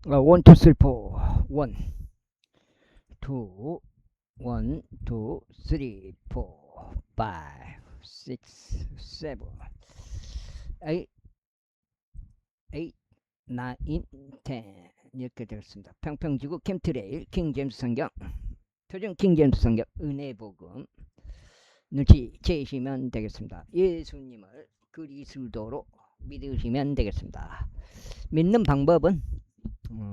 1, 2, 3, 4. 1, 2, 1, 2, 3, 4, 5, 6, 7, 8, 8, 9, 10. 이렇게 되겠습니다. 평평지구 캠트레일 킹제임스 성경, 표준 킹제임스 성경 은혜복음 제시면 되겠습니다. 예수님을 그리스도로 믿으시면 되겠습니다. 믿는 방법은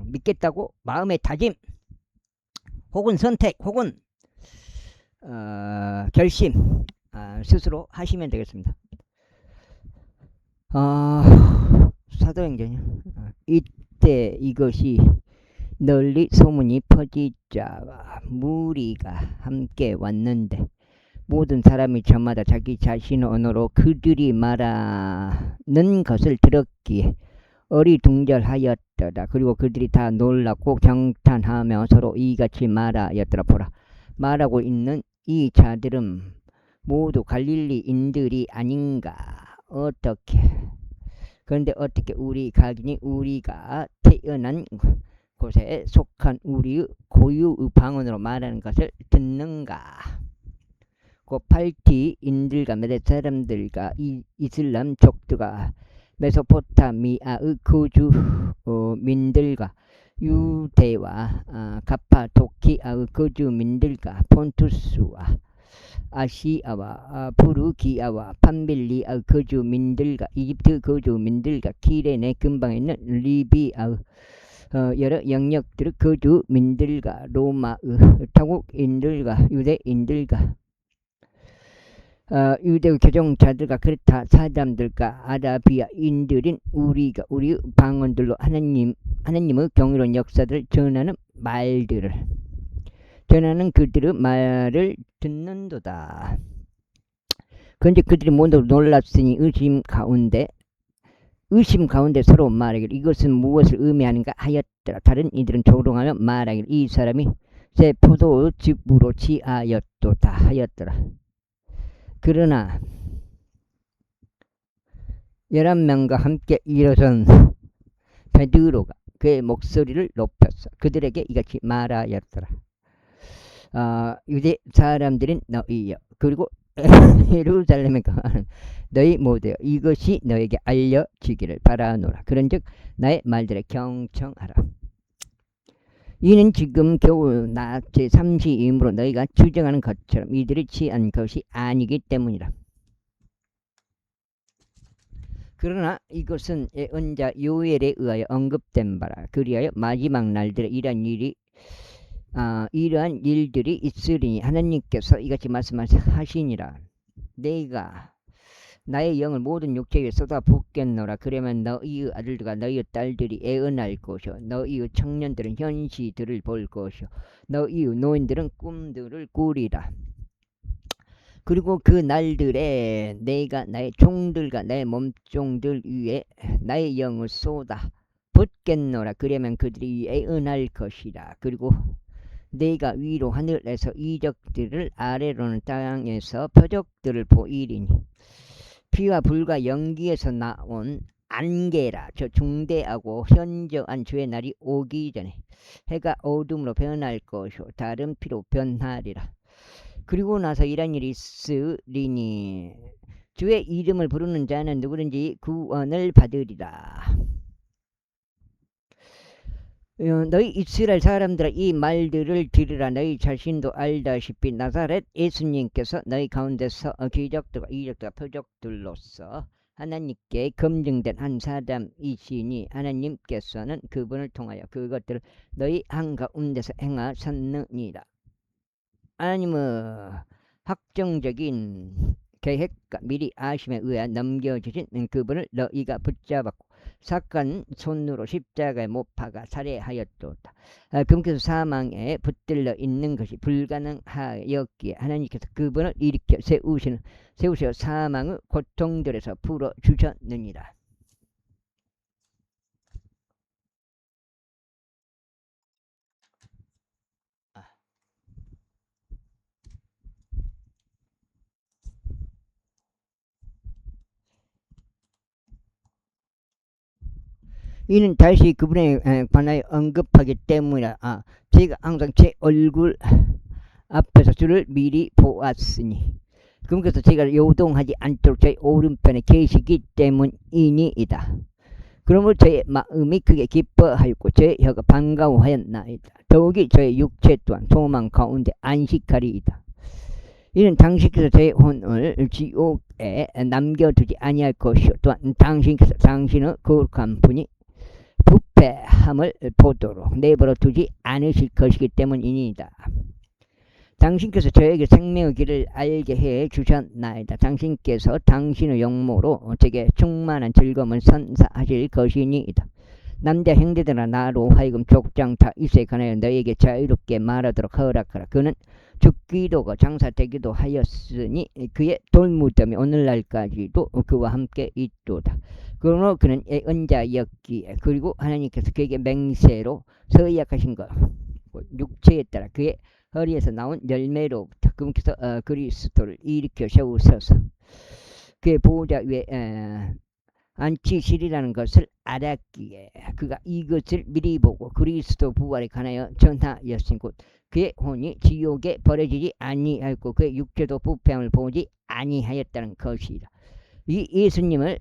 믿겠다고 마음의 다짐 혹은 선택 혹은 결심 스스로 하시면 되겠습니다. 사도행전이요. 이때 이것이 널리 소문이 퍼지자 무리가 함께 왔는데 모든 사람이 저마다 자기 자신의 언어로 그들이 말하는 것을 들었기에 어리둥절하였더라. 그리고 그들이 다 놀랐고 경탄하며 서로 이같이 말하였더라. 보라, 말하고 있는 이 자들은 모두 갈릴리인들이 아닌가. 어떻게? 그런데 어떻게 우리 각인이 우리가 태어난 곳에 속한 우리의 고유의 방언으로 말하는 것을 듣는가? 그 팔티인들과 메대 사람들과 이슬람족들과 메소포타미아의 거주민들과 유대와 가파도키아의 거주민들과 폰투스와 아시아와 부르기아와 판빌리아의 거주민들과 이집트 거주민들과 키레네 근방에 있는 리비아의 여러 영역들의 거주민들과 로마의 타국인들과 유대인들과 유대 교정자들과 그렇다 사람들과 아라비아인들인 우리가 우리 방언들로 하나님의 경이로운 역사들을 전하는 그들의 말을 듣는도다. 그런데 그들이 모두 놀랐으니 의심 가운데 서로 말하기를 이것은 무엇을 의미하는가 하였더라. 다른 이들은 조롱하며 말하기를 이 사람이 새 포도즙으로 취하였도다 하였더라. 그러나 11명과 함께 일어선 베드로가 그의 목소리를 높였어. 그들에게 이같이 말하였더라. 유대 사람들인 너희여, 그리고 예루살렘에 거하는 너희 모두여, 이것이 너에게 알려지기를 바라노라. 그런즉 나의 말들에 경청하라. 이는 지금 겨우 낮 제3시이므로 너희가 주장하는 것처럼 이들이 취한 것이 아니기 때문이라. 그러나 이것은 예언자 요엘에 의하여 언급된 바라. 그리하여 마지막 날들에 이러한 일들이 있으리니 하나님께서 이같이 말씀하시니라. 내가 나의 영을 모든 육체 위에 쏟아붓겠노라. 그러면 너희의 아들들과 너희의 딸들이 애언할 것이요, 너희의 청년들은 현시들을 볼 것이요, 너희의 노인들은 꿈들을 꾸리라. 그리고 그 날들에 내가 나의 종들과 나의 몸종들 위에 나의 영을 쏟아 붓겠노라. 그러면 그들이 애언할 것이라. 그리고 내가 위로 하늘에서 이적들을, 아래로는 땅에서 표적들을 보이리니 피와 불과 연기에서 나온 안개라. 저 중대하고 현저한 주의 날이 오기 전에 해가 어둠으로 변할 것이요 다른 피로 변하리라. 그리고 나서 이런 일이 있으리니 주의 이름을 부르는 자는 누구든지 구원을 받으리라. 너희 이스라엘 사람들아, 이 말들을 들으라. 너희 자신도 알다시피 나사렛 예수님께서 너희 가운데서 기적들과 이적들과 표적들로서 하나님께 검증된 한 사람이시니 하나님께서는 그분을 통하여 그것들을 너희 한가운데서 행하셨느니라. 하나님은 확정적인 계획과 미리 아심에 의해 넘겨주신 그분을 너희가 붙잡았고 사건 손으로 십자가에 못 박아 살해하였도다. 그분께서 사망에 붙들려 있는 것이 불가능하였기에 하나님께서 그분을 일으켜 세우셔 사망의 고통들에서 풀어주셨느니라. 이는 다시 그분에 관하여 언급하기 때문이라. 제가 항상 제 얼굴 앞에서 주를 미리 보았으니, 그러면서 제가 요동하지 않도록 제 오른편에 계시기 때문이니이다. 그러므로 저의 마음이 크게 기뻐하였고 저의 혀가 반가워하였나이다. 더욱이 저의 육체 또한 소망 가운데 안식하리이다. 이는 당신께서 제 혼을 지옥에 남겨두지 아니할 것이요 또한 당신께서 당신의 거룩한 분이 부패함을 보도록 내버려 두지 않으실 것이기 때문이니이다. 당신께서 저에게 생명의 길을 알게 해 주셨나이다. 당신께서 당신의 영모로 제게 충만한 즐거움을 선사하실 것이니이다. 남자 형제들아 나로 하여금 족장 다윗에 관하여 너에게 자유롭게 말하도록 허락하라. 그는 죽기도 장사되기도 하였으니 그의 돌무덤이 오늘날까지도 그와 함께 있도다. 그러므로 그는 은자였기에 그리고 하나님께서 그에게 맹세로 서약하신 것 육체에 따라 그의 허리에서 나온 열매로부터 그분께서 그리스도를 일으켜 세우셔서 그의 보호자 위에 앉히시리라는 것을 알았기에 그가 이것을 미리 보고 그리스도 부활에 관하여 전하였으니 곧 그의 혼이 지옥에 버려지지 아니하였고 그의 육체도 부패함을 보지 아니하였다는 것이라. 이 예수님을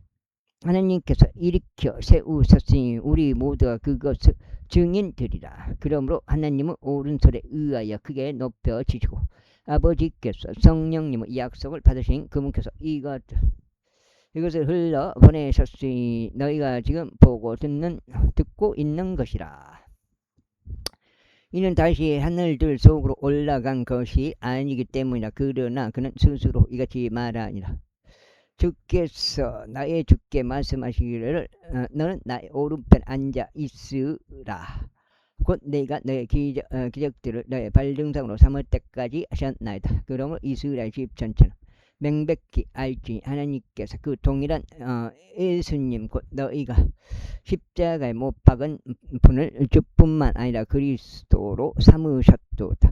하나님께서 일으켜 세우셨으니 우리 모두가 그것을 증인들이라. 그러므로 하나님은 오른손에 의하여 크게 높여지시고 아버지께서 성령님의 약속을 받으신 그분께서 이것을 흘러 보내셨으니 너희가 지금 보고 듣고 있는 것이라. 이는 다시 하늘들 속으로 올라간 것이 아니기 때문이라. 그러나 그는 스스로 이같이 말하니라. 주께서 나의 주께 말씀하시기를 너는 나의 오른편 앉아 있으라. 곧 내가 너의 기적들을 너의 발등상으로 삼을 때까지 하셨나이다. 그러므로 이스라엘 집 전체는 명백히 알지 하나님께서 그 동일한 예수님 곧 너희가 십자가에 못 박은 분을 주뿐만 아니라 그리스도로 삼으셨도다.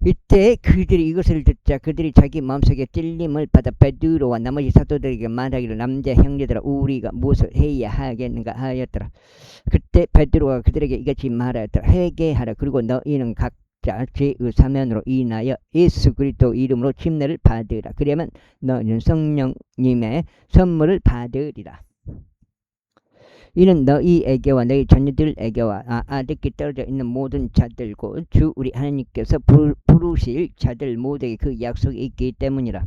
이때 그들이 이것을 듣자 그들이 자기 마음속에 찔림을 받아 베드로와 나머지 사도들에게 말하기를 남자 형제들아 우리가 무엇을 해야 하겠는가 하였더라. 그때 베드로가 그들에게 이같이 말하였더라. 회개하라. 그리고 너희는 각자 죄의 사면으로 인하여 예수 그리스도 이름으로 침례를 받으라. 그러면 너희는 성령님의 선물을 받으리라. 이는 너희에게와 너희 자녀들에게와 아득히 떨어져 있는 모든 자들고 주 우리 하나님께서 부르실 자들 모두에게 그 약속이 있기 때문이라.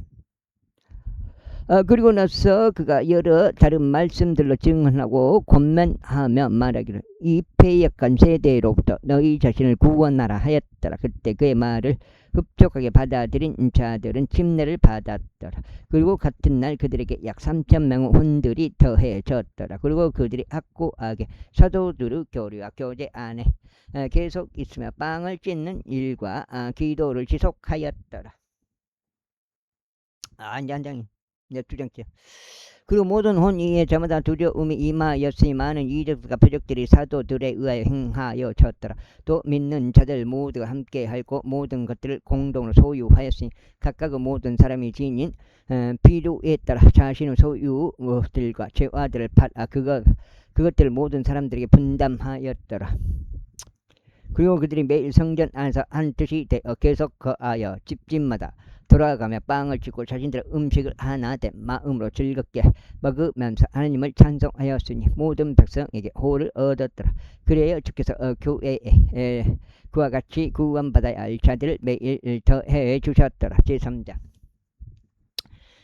그리고 나서 그가 여러 다른 말씀들로 증언하고 권면하며 말하기를 이 패역한 세대로부터 너희 자신을 구원하라 하였더라. 그때 그의 말을 흡족하게 받아들인 자들은 침례를 받았더라. 그리고 같은 날 그들에게 약 3,000명의 혼들이 더해졌더라. 그리고 그들이 확고하게 사도들의 교리와 교제 안에 계속 있으며 빵을 찢는 일과 기도를 지속하였더라. 한 장이 두 장째. 그리고 모든 혼이에 저마다 두려움이 임하였으니 많은 이적과 표적들이 사도들에 의하여 행하여 졌더라. 또 믿는 자들 모두가 함께하고 모든 것들을 공동으로 소유하였으니 각각의 모든 사람이 지닌 필요에 따라 자신의 소유들과 재화들을 팔아 그것들을 모든 사람들에게 분담하였더라. 그리고 그들이 매일 성전 안에서 한 뜻이 되어 계속 거하여 집집마다 돌아가며 빵을 찢고 자신들의 음식을 하나된 마음으로 즐겁게 먹으면서 하나님을 찬송하였으니 모든 백성에게 호를 얻었더라. 그래야 주께서 교회에 그와 같이 구원받아야 할 자들을 매일 더해 주셨더라. 제3장.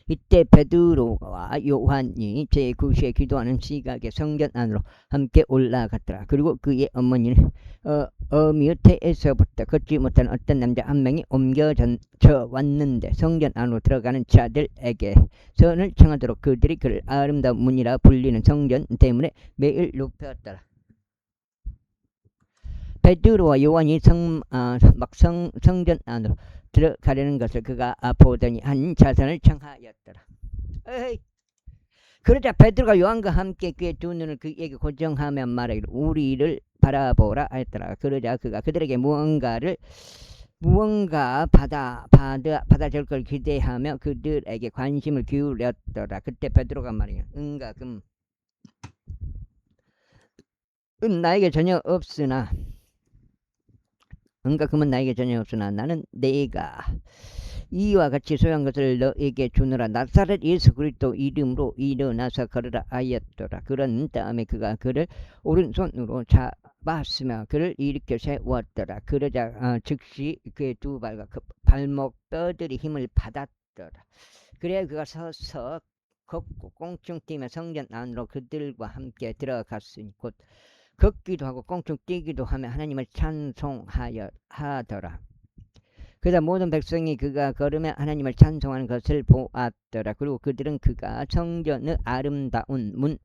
이때 베드로와 요한이 제9시에 기도하는 시각에 성전 안으로 함께 올라갔더라. 그리고 그의 어머니는 어미우테에서부터 걷지 못한 어떤 남자 한 명이 옮겨져 왔는데 성전 안으로 들어가는 자들에게 선을 청하도록 그들이 그를 아름다운 문이라 불리는 성전 때문에 매일 높였더라. 베드로와 요한이 성전 안으로 들어가려는 것을 그가 보더니 한 자선을 청하였더라. 그러자 베드로가 요한과 함께 그의 두 눈을 그에게 고정하며 말하기를 우리를 바라보라 하였더라. 그러자 그가 그들에게 무언가 받아줄 걸 기대하며 그들에게 관심을 기울였더라. 그때 베드로가 말이야. 은과 금 나에게 전혀 없으나 금은 나에게 전혀 없으나 나는 내가 이와 같이 소유한 것을 너에게 주느라 나사렛 예수 그리스도 이름으로 일어나서 걸으라 하였더라. 그런 다음에 그가 그를 오른손으로 잡았으며 그를 일으켜 세웠더라. 그러자 즉시 그의 두 발과 그 발목 뼈들이 힘을 받았더라. 그래야 그가 서서 걷고 꽁충 뛰며 성전 안으로 그들과 함께 들어갔으니 곧 걷기도 하고 꽁충 뛰기도 하며 하나님을 찬송하더라. 그러자 모든 백성이 그가 걸으며 하나님을 찬송하는 것을 보았더라. 그리고 그들은 그가 성전의 아름다운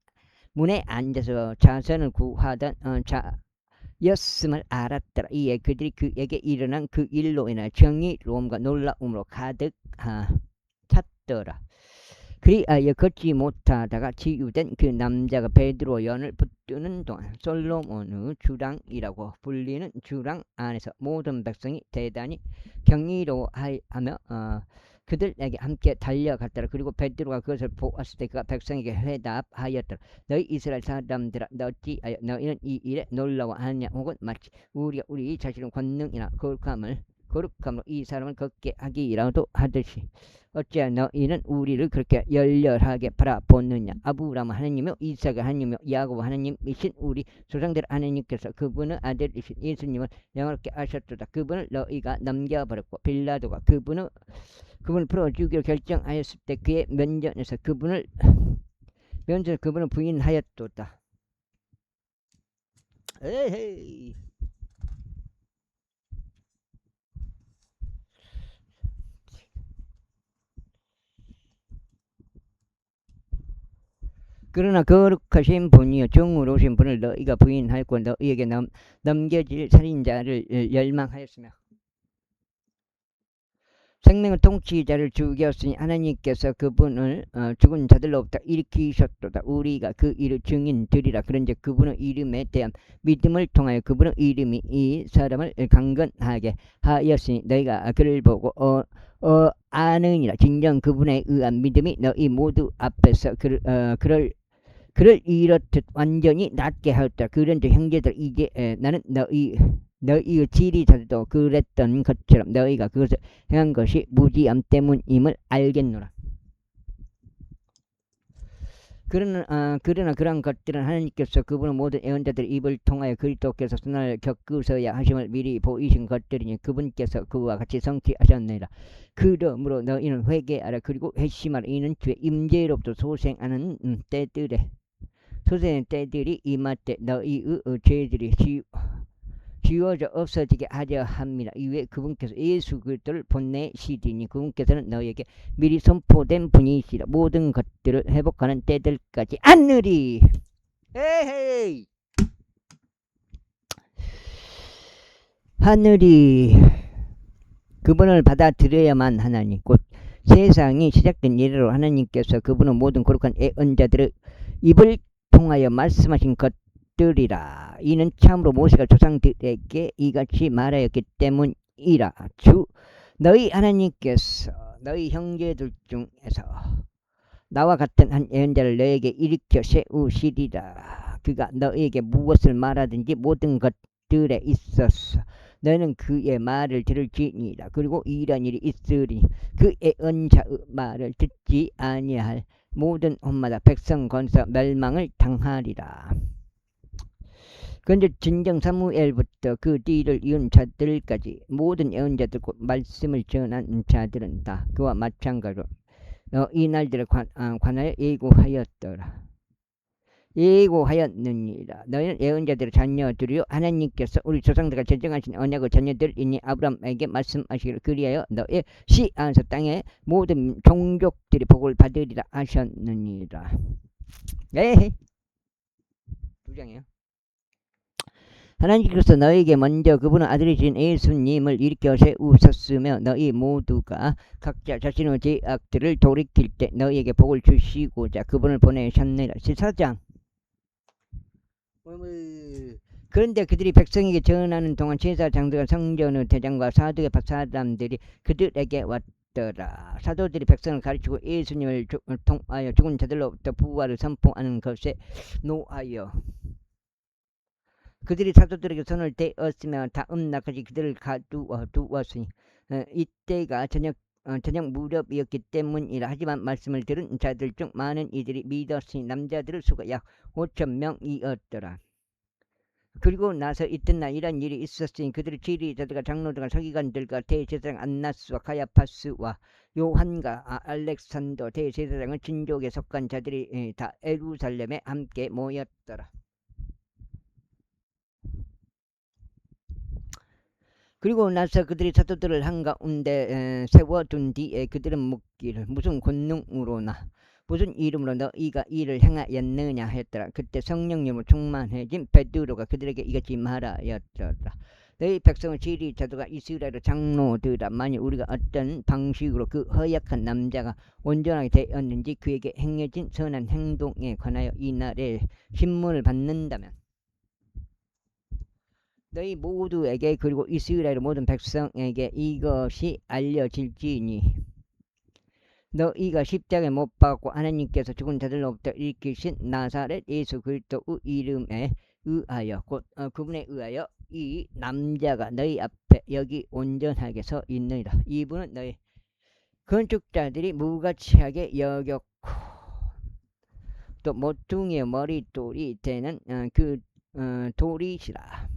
문에 앉아서 자선을 구하던 자였음을 알았더라. 이에 그들이 그에게 일어난 그 일로 인하여 정의로움과 놀라움으로 가득 찼더라. 그리하여 걷지 못하다가 치유된 그 남자가 베드로 연을 붙드는 동안 솔로몬의 주랑이라고 불리는 주랑 안에서 모든 백성이 대단히 경이로워하며 그들에게 함께 달려갔더라. 그리고 베드로가 그것을 보았을 때 그가 백성에게 회답하였더라. 너희 이스라엘 사람들아, 어찌하여 너희는 이 일에 놀라워하느냐? 혹은 마치 우리가 우리 자신의 권능이나 거룩함으로 이 사람을 걷게 하기라도 하듯이 어찌하여 너희는 우리를 그렇게 열렬하게 바라보느냐? 아브라함 하나님이요 이삭의 하나님이요 야곱 하나님이신 우리 조상들 하나님께서 그분의 아들이신 예수님을 영원롭게 하셨도다. 그분을 너희가 넘겨버렸고 빌라도가 그분을 풀어주기로 결정하였을 때 그의 면전에서 그분을 부인하였도다. 에헤이. 그러나 거룩하신 분이여 정의로우신 분을 너희가 부인하였고 너희에게 넘겨질 살인자를 열망하였으며 생명의 통치자를 죽였으니 하나님께서 그분을 죽은 자들로부터 일으키셨도다. 우리가 그 일을 증인들이라. 그런즉 그분의 이름에 대한 믿음을 통하여 그분의 이름이 이 사람을 강건하게 하였으니 너희가 그를 보고 아느니라. 진정 그분에 의한 믿음이 너희 모두 앞에서 그를 이렇듯 완전히 낫게 하였다. 그런즉 형제들 이제 나는 너희의 지리자들도 그랬던 것처럼 너희가 그것을 행한 것이 무지함 때문임을 알겠노라. 그러나 그러한 것들은 하나님께서 그분의 모든 예언자들의 입을 통하여 그리스도께서 순환을 겪으셔야 하심을 미리 보이신 것들이니 그분께서 그와 같이 성취하셨느니라. 그러므로 너희는 회개하라. 그리고 회심하라. 이는 주의 임재로부터 소생하는 때들이 임할 때 너희의 죄들이 지워져 없어지게 하려 합니다. 이외에 그분께서 예수 그리스도를 보내시리니 그분께서는 너희에게 미리 선포된 분이시라. 모든 것들을 회복하는 때들까지 안으리. 에헤이. 하늘이 그분을 받아들여야만 하나니 곧 세상이 시작된 이래로 하나님께서 그분의 모든 거룩한 예언자들의 입을 통하여 말씀하신 것들이라. 이는 참으로 모세가 조상들에게 이같이 말하였기 때문이라. 주 너희 하나님께서 너희 형제들 중에서 나와 같은 한 예언자를 너에게 일으켜 세우시리라. 그가 너에게 무엇을 말하든지 모든 것들에 있어서 너는 그의 말을 들을지니라. 그리고 이런 일이 있으리니 그 예언자의 말을 듣지 아니할 모든 혼마다 백성 건서 멸망을 당하리라. 그런데 진정 사무엘부터 그 뒤를 이은 자들까지 모든 예언자들 곧 말씀을 전한 자들은 다 그와 마찬가지로 이 날들에 관하여 예고하였느니라. 너희는 예언자들의 자녀들이요 하나님께서 우리 조상들과 제정하신 언약의 자녀들이니 아브라함에게 말씀하시기를 그리하여 너의 씨 안에서 땅의 모든 종족들이 복을 받으리라 하셨느니라. 에헤. 2장이에요. 하나님께서 너희에게 먼저 그분의 아들이신 예수님을 일으켜 세우셨으며 너희 모두가 각자 자신의 죄악들을 돌이킬 때 너희에게 복을 주시고자 그분을 보내셨느니라. 14장. 그런데 그들이 백성에게 전하는 동안 제사장들과 성전의 대장과 사두개 사람들이 그들에게 왔더라. 사도들이 백성을 가르치고 예수님을 통하여 죽은 자들로부터 부활을 선포하는 것에 노하여 그들이 사도들에게 손을 대었으며 다음 날까지 그들을 두었으니 이때가 저녁 무렵이었기 때문이라. 하지만 말씀을 들은 자들 중 많은 이들이 믿었으니 남자들의 수가 약 5,000명이었더라. 그리고 나서 이튿날 이런 일이 있었으니 그들의 지리자들과 장로들과 서기관들과 대제사장 안나스와 가야파스와 요한과 알렉산더 대제사장의 진족에 속한 자들이 다 예루살렘에 함께 모였더라. 그리고 나서 그들이 사도들을 한가운데 세워둔 뒤에 그들은 묻기를 무슨 권능으로나 무슨 이름으로 너희가 이를 행하였느냐 했더라. 그때 성령님으로 충만해진 베드로가 그들에게 이같이 말하였더라. 너희 백성은 지리자들과 이스라엘 장로들아, 만일 우리가 어떤 방식으로 그 허약한 남자가 온전하게 되었는지 그에게 행해진 선한 행동에 관하여 이날에 신문을 받는다면 너희 모두에게 그리고 이스라엘 모든 백성에게 이것이 알려질지니 너희가 십자가에 못 박고 하나님께서 죽은 자들로부터 일으키신 나사렛 예수 그리스도의 이름에 의하여 곧 그분에 의하여 이 남자가 너희 앞에 여기 온전하게 서 있느니라. 이분은 너희 건축자들이 무가치하게 여겼고 또 모퉁이의 머릿돌이 되는 그 돌이시라.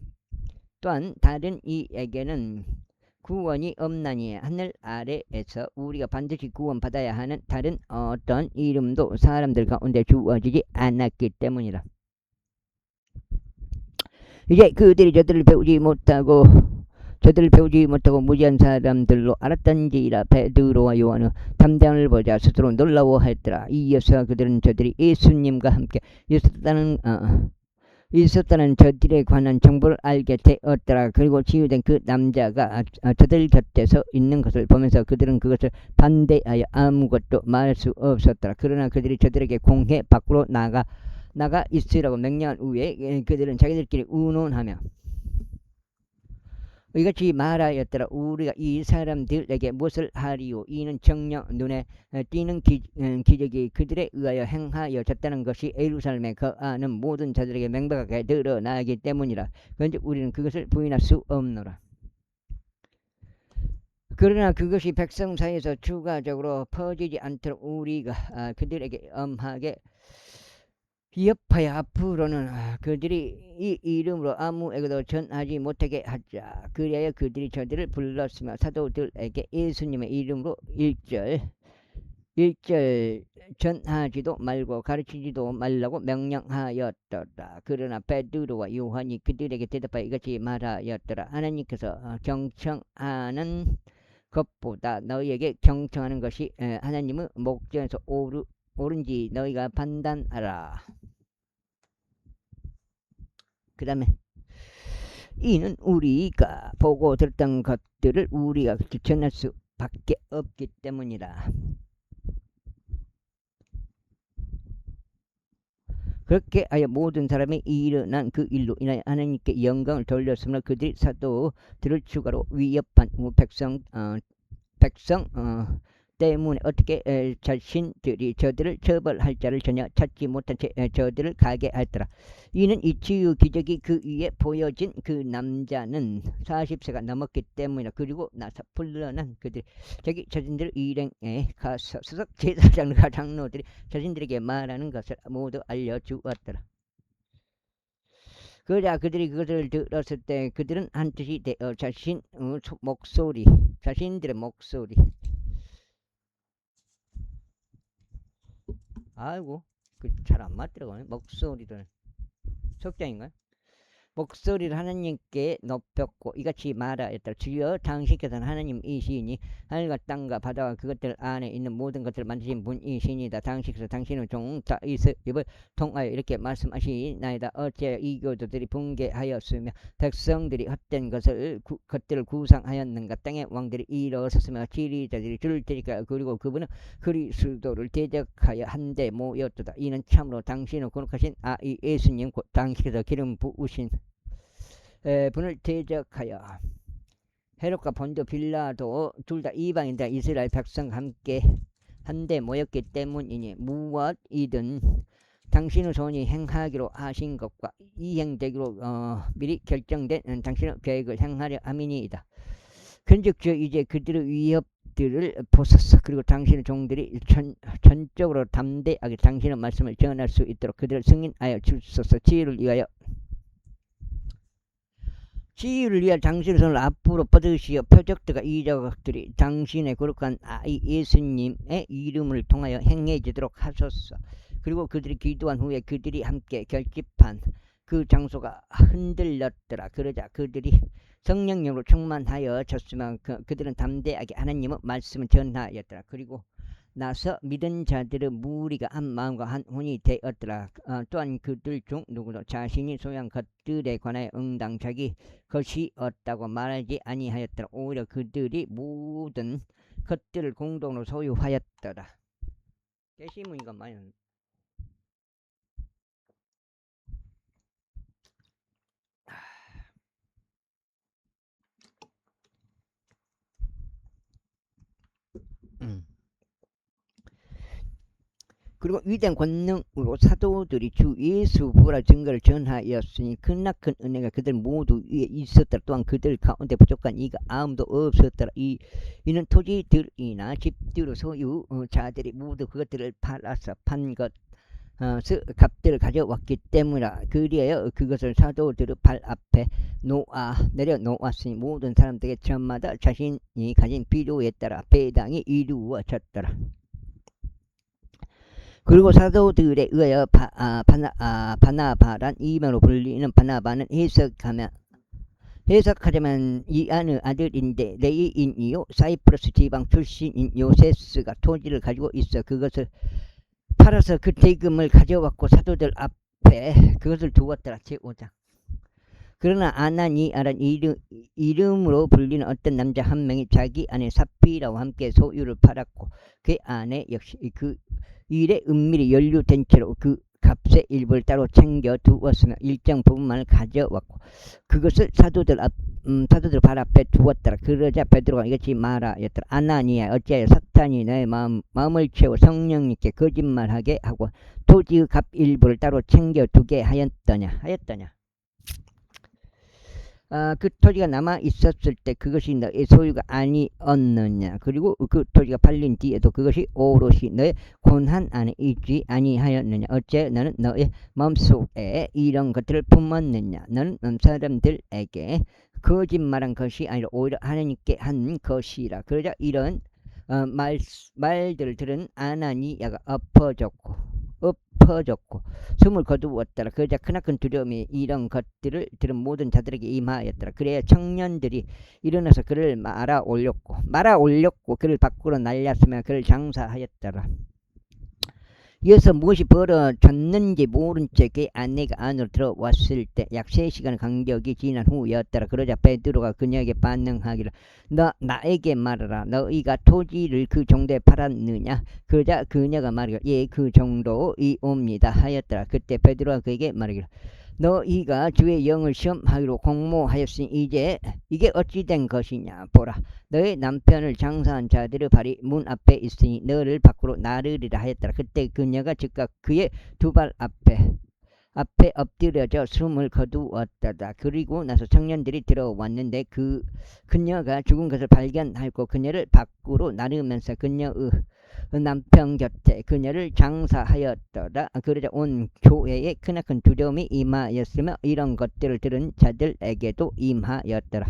또한 다른 이에게는 구원이 없나니 하늘 아래에서 우리가 반드시 구원받아야 하는 다른 어떤 이름도 사람들 가운데 주어지지 않았기 때문이라. 이제 그들이 저들을 배우지 못하고 무지한 사람들로 알았던지라. 베드로와 요한은 담장을 보자 스스로 놀라워했더라. 이어서 그들은 저들이 예수님과 함께 있었다는 저들에 관한 정보를 알게 되었더라. 그리고 치유된 그 남자가 저들 곁에 서 있는 것을 보면서 그들은 그것을 반대하여 아무것도 말할 수 없었더라. 그러나 그들이 저들에게 공회 밖으로 나가 있으라고 명령한 후에 그들은 자기들끼리 의논하며 이같이 말하였더라. 우리가 이 사람들에게 무엇을 하리요? 이는 정녕 눈에 띄는 기적이 그들에 의하여 행하여졌다는 것이 예루살렘에 거하는 모든 자들에게 명백하게 드러나기 때문이라. 그런데 우리는 그것을 부인할 수 없노라. 그러나 그것이 백성 사이에서 추가적으로 퍼지지 않도록 우리가 그들에게 엄하게 비협하여 앞으로는 그들이 이 이름으로 아무에게도 전하지 못하게 하자. 그리하여 그들이 저들을 불렀으며 사도들에게 예수님의 이름으로 일절 전하지도 말고 가르치지도 말라고 명령하였더라. 그러나 베드로와 요한이 그들에게 대답하여 이같이 말하였더라. 하나님께서 경청하는 것보다 너희에게 경청하는 것이 하나님의 목전에서 옳은지 너희가 판단하라. 그 다음에 이는 우리가 보고 들었던 것들을 우리가 전할 수밖에 없기 때문이라. 그렇게 하여 모든 사람이 일어난 그 일로 인하여 하나님께 영광을 돌렸으므로 그들이 사도들을 추가로 위협한 백성 때문에 어떻게 자신들이 저들을 처벌할 자를 전혀 찾지 못한 채 저들을 가게 하였더라. 이는 이 치유 기적이 그 위에 보여진 그 남자는 40세가 넘었기 때문이라. 그리고 나서 불러난 그들이 자신들 일행에 가서 수석 제사장과 장로들이 자신들에게 말하는 것을 모두 알려주었더라. 그러자 그들이 그것을 들었을 때 그들은 한뜻이 되어 자신들의 목소리 아이고 잘 안 맞더라고요. 목소리를 석장인가요? 목소리를 하나님께 높였고 이같이 말하였다. 주여 당신께서는 하나님이시니 하늘과 땅과 바다와 그것들 안에 있는 모든 것들을 만드신 분이시니다. 당신께서 당신의 종 다윗을 통하여 이렇게 말씀하시나이다. 어째 이 교도들이 붕괴하였으며 백성들이 헛된 것들을 구상하였는가. 땅의 왕들이 일어섰으며 지리자들이 줄을 테니까. 그리고 그분은 그리스도를 대적하여 한데 모였도다. 이는 참으로 당신의 거룩하신 이 예수님 곧 당신께서 기름 부으신 분을 대적하여 헤롯과 본도 빌라도 둘 다 이방인들 이스라엘 백성과 함께 한데 모였기 때문이니 무엇이든 당신의 손이 행하기로 하신 것과 이행되기로 미리 결정된 당신의 계획을 행하려 함이니이다. 그런즉 저 이제 그들의 위협들을 보소서. 그리고 당신의 종들이 전적으로 담대하게 당신의 말씀을 전할 수 있도록 그들을 승인하여 주소서. 지혜를 위하여 당신의 손을 앞으로 뻗으시어 표적들과 이적들이 당신의 거룩한 아이 예수님의 이름을 통하여 행해지도록 하소서. 그리고 그들이 기도한 후에 그들이 함께 결집한 그 장소가 흔들렸더라. 그러자 그들이 성령님으로 충만하여 졌으면 그들은 담대하게 하나님의 말씀을 전하였더라. 그리고 나서 믿은 자들의 무리가 한 마음과 한 혼이 되었더라. 또한 그들 중 누구도 자신이 소유한 것들에 관하여 응당 자기 것이 없다고 말하지 아니하였더라. 오히려 그들이 모든 것들을 공동으로 소유하였더라. 게시문이가 많이 그리고 위대한 권능으로 사도들이 주 예수 부활의 증거를 전하였으니 크나큰 은혜가 그들 모두 위에 있었더라. 또한 그들 가운데 부족한 이가 아무도 없었더라. 이는 토지들이나 집들의 소유자들이 모두 그것들을 팔아서 판 것 값들을 가져왔기 때문이라. 그리하여 그것을 사도들의 발 앞에 내려놓았으니 모든 사람들에게 저마다 자신이 가진 필요에 따라 배당이 이루어졌더라. 그리고 사도들에 의하여 바나바란 이명으로 불리는 바나바는 해석하자면 이안의 아들인데 레이인이요 사이프러스 지방 출신인 요세스가 토지를 가지고 있어 그것을 팔아서 그 대금을 가져왔고 사도들 앞에 그것을 두었더라. 제5장. 그러나 아나니아란 이름으로 불리는 어떤 남자 한 명이 자기 아내 삽비라와 함께 소유를 팔았고 그 안에 역시 그 일에 은밀히 연루된 채로 그 값의 일부를 따로 챙겨 두었으며 일정 부분만을 가져왔고 그것을 사도들 발 앞에 두었더라. 그러자 베드로가 이같이 말하였더라. 아나니아 어찌하여 사탄이 너의 마음을 채워 성령님께 거짓말하게 하고 토지의 값 일부를 따로 챙겨 두게 하였더냐. 그 토지가 남아 있었을 때 그것이 너의 소유가 아니었느냐. 그리고 그 토지가 팔린 뒤에도 그것이 오롯이 너의 권한 안에 있지 아니하였느냐. 어째 너는 너의 마음속에 이런 것들을 품었느냐. 너는 사람들에게 거짓말한 것이 아니라 오히려 하나님께 한 것이라. 그러자 이런 말들을 들은 아나니아가 엎어졌고 숨을 거두었더라. 그러자 크나큰 두려움이 이런 것들을 들은 모든 자들에게 임하였더라. 그래야 청년들이 일어나서 그를 말아 올렸고 그를 밖으로 날렸으며 그를 장사하였더라. 이어서 무엇이 벌어졌는지 모른 채 그 아내가 안으로 들어왔을 때 약 3시간 간격이 지난 후였더라. 그러자 베드로가 그녀에게 반응하기를 너 나에게 말하라. 너희가 토지를 그 정도에 팔았느냐. 그러자 그녀가 말하기를 예 그 정도이옵니다 하였더라. 그때 베드로가 그에게 말하기를 너희가 주의 영을 시험하기로 공모하였으니 이게 어찌 된 것이냐. 보라 너의 남편을 장사한 자들의 발이 문 앞에 있으니 너를 밖으로 나르리라 하였더라. 그때 그녀가 즉각 그의 두 발 앞에 엎드려져 숨을 거두었다. 그리고 나서 청년들이 들어왔는데 그녀가 죽은 것을 발견하고 그녀를 밖으로 나르면서 그녀의 남편 곁에 그녀를 장사하였더라. 그러자 온 교회에 크나큰 두려움이 임하였으며 이런 것들을 들은 자들에게도 임하였더라.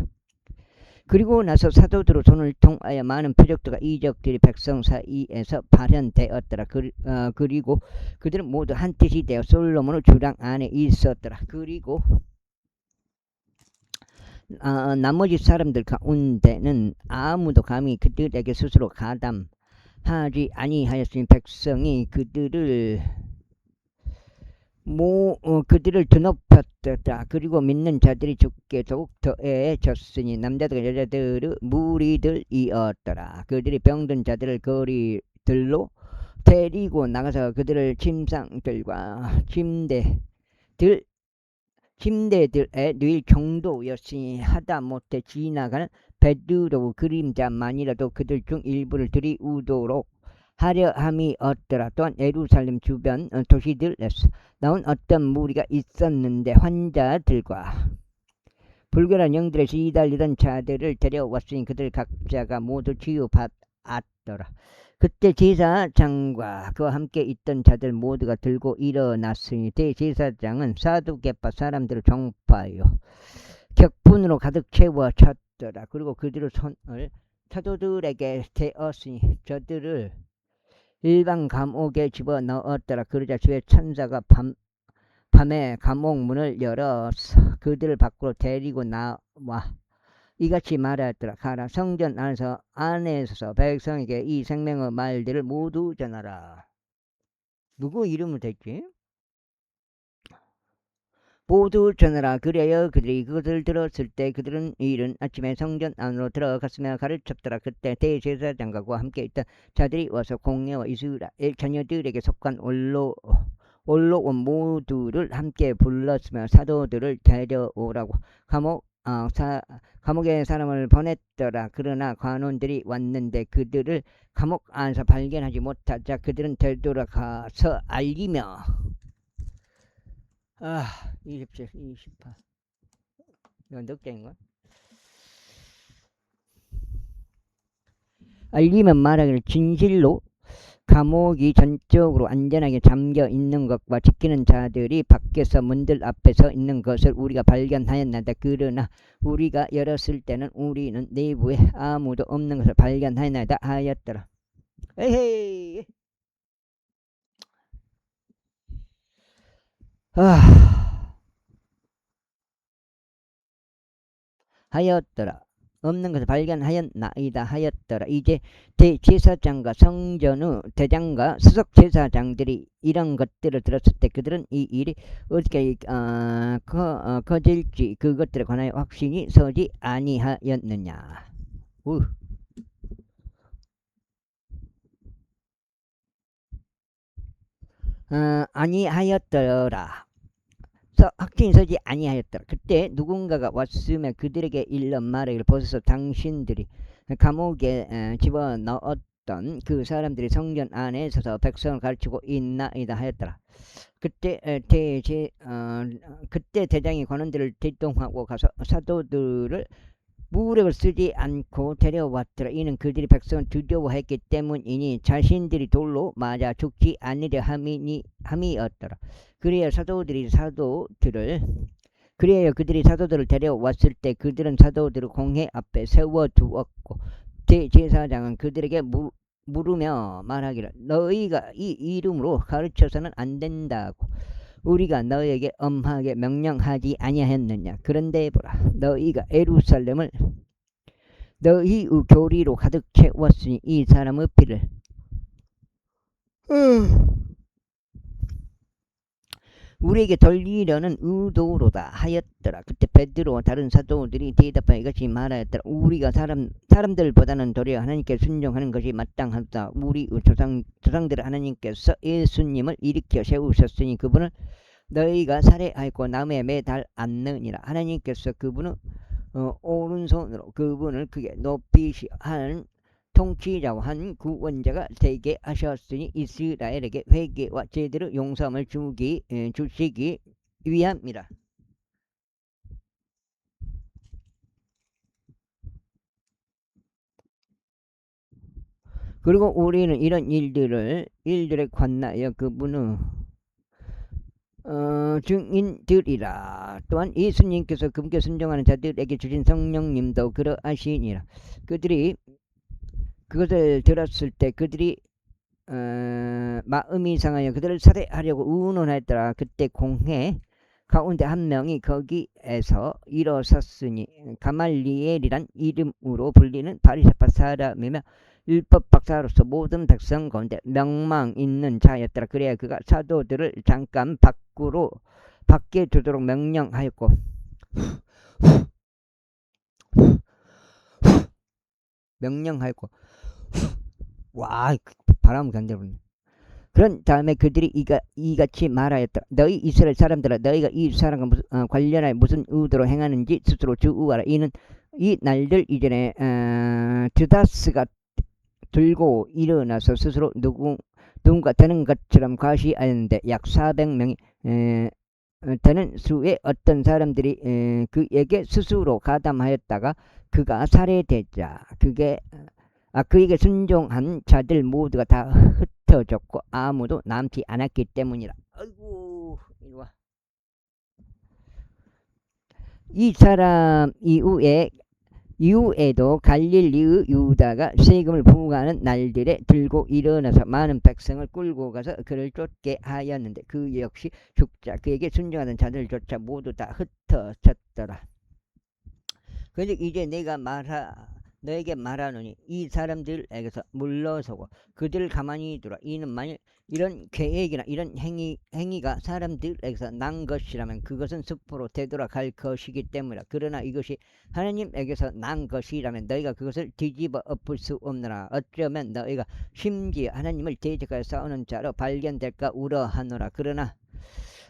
그리고 나서 사도들의 손을 통하여 많은 표적들과 이적들이 백성 사이에서 발현되었더라. 그리고 그들은 모두 한 뜻이 되어 솔로몬의 주랑 안에 있었더라. 그리고 나머지 사람들 가운데는 아무도 감히 그들에게 스스로 가담하지 아니하였으니 백성이 그들을 드높였다. 그리고 믿는 자들이 죽게 더욱 더해졌으니 남자들과 여자들의 무리들이었더라. 그들이 병든 자들을 거리들로 데리고 나가서 그들을 침상들과 침대들에 누일 정도였으니 하다못해 지나가는 베드로의 그림자만이라도 그들 중 일부를 들이우도록 하려 함이 없더라. 또한 예루살렘 주변 도시들에서 나온 어떤 무리가 있었는데 환자들과 불결한 영들에 시달리던 자들을 데려왔으니 그들 각자가 모두 치유받았더라. 그때 제사장과 그와 함께 있던 자들 모두가 들고 일어났으니 대제사장은 사두개파 사람들을 정파하여 격분으로 가득 채워 쳤더라. 그리고 그들의 손을 사도들에게 대었으니 저들을 일반 감옥에 집어넣었더라. 그러자 주의 천사가 밤에 감옥 문을 열어서 그들을 밖으로 데리고 나와 이같이 말하였더라. 가라, 성전 안에서 백성에게 이 생명의 말들을 모두 전하라. 누구 이름을 댔지? 모두 전하라. 그래야 그들이 그것을 들었을 때 그들은 이른 아침에 성전 안으로 들어갔으며 가르쳤더라. 그때 대제사장과 함께 있던 자들이 와서 공회와 이스라엘 자녀들에게 속한 올라온 모두를 함께 불렀으며 사도들을 데려오라고 감옥에 사람을 보냈더라. 그러나 관원들이 왔는데 그들을 감옥 안에서 발견하지 못하자 그들은 되돌아가서 알리며 27, 28 이건 넉장인가? 알리면 말하기를 진실로 감옥이 전적으로 안전하게 잠겨 있는 것과 지키는 자들이 밖에서 문들 앞에 서 있는 것을 우리가 발견하였나이다. 그러나 우리가 열었을 때는 우리는 내부에 아무도 없는 것을 발견하였나이다 하였더라. 에헤이. 하였더라. 없는 것을 발견하였나이다 하였더라. 이제 대제사장과 성전의 대장과 수석 제사장들이 이런 것들을 들었을 때 그들은 이 일이 어떻게 거질지 그것들에 관하여 확신이 서지 아니하였느냐. 아니하였더라. 확신이 서지 아니하였더라. 그때 누군가가 왔으며 그들에게 일러 말하기를 보소서 당신들이 감옥에 집어넣었던 그 사람들이 성전 안에 서서 백성을 가르치고 있나이다 하였더라. 그때 대장이 관원들을 대동하고 가서 사도들을 무력을 쓰지 않고 데려왔더라. 이는 그들이 백성을 두려워했기 때문이니 자신들이 돌로 맞아 죽지 않으려 함이었더라. 그래야 그들이 사도들을 데려왔을 때 그들은 사도들을 공회 앞에 세워두었고 대제사장은 그들에게 물으며 말하기를 너희가 이 이름으로 가르쳐서는 안 된다고 우리가 너희에게 엄하게 명령하지 아니하였느냐. 그런데 보라, 너희가 예루살렘을 너희의 교리로 가득 채웠으니 이 사람의 피를 우리에게 돌리려는 의도로다 하였더라. 그때 베드로와 다른 사도들이 대답하여 이같이 말하였더라. 우리가 사람들보다는 도리어 하나님께 순종하는 것이 마땅하다. 우리 조상들 하나님께서 예수님을 일으켜 세우셨으니 그분을 너희가 살해하였고 나무에 매달 않느니라. 하나님께서 그분을 오른손으로 그분을 크게 높이시 한 통치자와 한 구원자가 되게 하셨으니 이스라엘에게 회개와 제대로 용서함을 주시기 위함이라. 그리고 우리는 이런 일들에 관하여 그분은 증인들이라. 또한 예수님께서 그분께 순종하는 자들에게 주신 성령님도 그러하시니라. 그들이 그것을 들었을 때 그들이 마음이 상하여 그들을 살해하려고 의논하였더라. 그때 공회 가운데 한 명이 거기에서 일어섰으니 가말리엘이란 이름으로 불리는 바리새파 사람이며 율법 박사로서 모든 백성 가운데 명망 있는 자였더라. 그래야 그가 사도들을 잠깐 밖에 두도록 명령하였고 와, 바람을 간대버리네. 그런 다음에 그들이 이같이 말하였다. 너희 이스라엘 사람들아, 너희가 이 사람과 관련하여 무슨 의도로 행하는지 스스로 주우하라. 이는 이 날들 이전에 드다스가 들고 일어나서 스스로 누군가 되는 것처럼 과시하였는데 약 400명이 되는 수의 어떤 사람들이 그에게 스스로 가담하였다가 그가 살해되자 그에게 순종한 자들 모두가 다 흩어졌고 아무도 남지 않았기 때문이라. 아이고 이리와. 이 사람 이후에도 갈릴리의 유다가 세금을 부과하는 날들에 들고 일어나서 많은 백성을 끌고 가서 그를 쫓게 하였는데 그 역시 죽자 그에게 순종하는 자들조차 모두 다 흩어졌더라. 그런데 이제 내가 너에게 말하노니 이 사람들에게서 물러서고 그들을 가만히 두라. 이는 만일 이런 계획이나 이런 행위가 사람들에게서 난 것이라면 그것은 습포로 되돌아갈 것이기 때문이다. 그러나 이것이 하나님에게서 난 것이라면 너희가 그것을 뒤집어 엎을 수 없느라. 어쩌면 너희가 심지어 하나님을 대적하여 싸우는 자로 발견될까 우려하노라.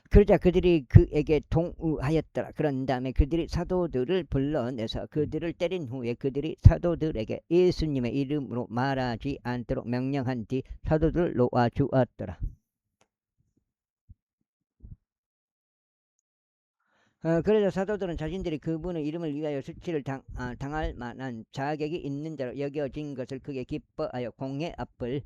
그러자 그들이 그에게 동의하였더라. 그런 다음에 그들이 사도들을 불러내서 그들을 때린 후에 그들이 사도들에게 예수님의 이름으로 말하지 않도록 명령한 뒤 사도들을 놓아주었더라. 그래서 사도들은 자신들이 그분의 이름을 위하여 수치를 당할 만한 자격이 있는 자로 여겨진 것을 크게 기뻐하여 공회 앞을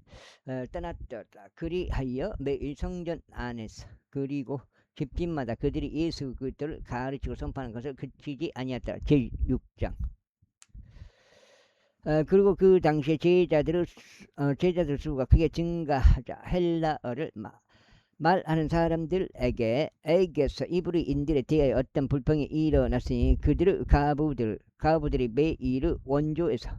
떠났더라. 그리하여 매일 성전 안에서 그리고 집집마다 그들이 예수 그리스도를 가르치고 선포하는 것을 그치지 아니하더라. 제6장. 그리고 그 당시에 제자들 수가 크게 증가하자 헬라어를 말하는 사람들에게서 이브리 인들에 대하여 어떤 불평이 일어났으니 그들의 가부들이 매일 원조에서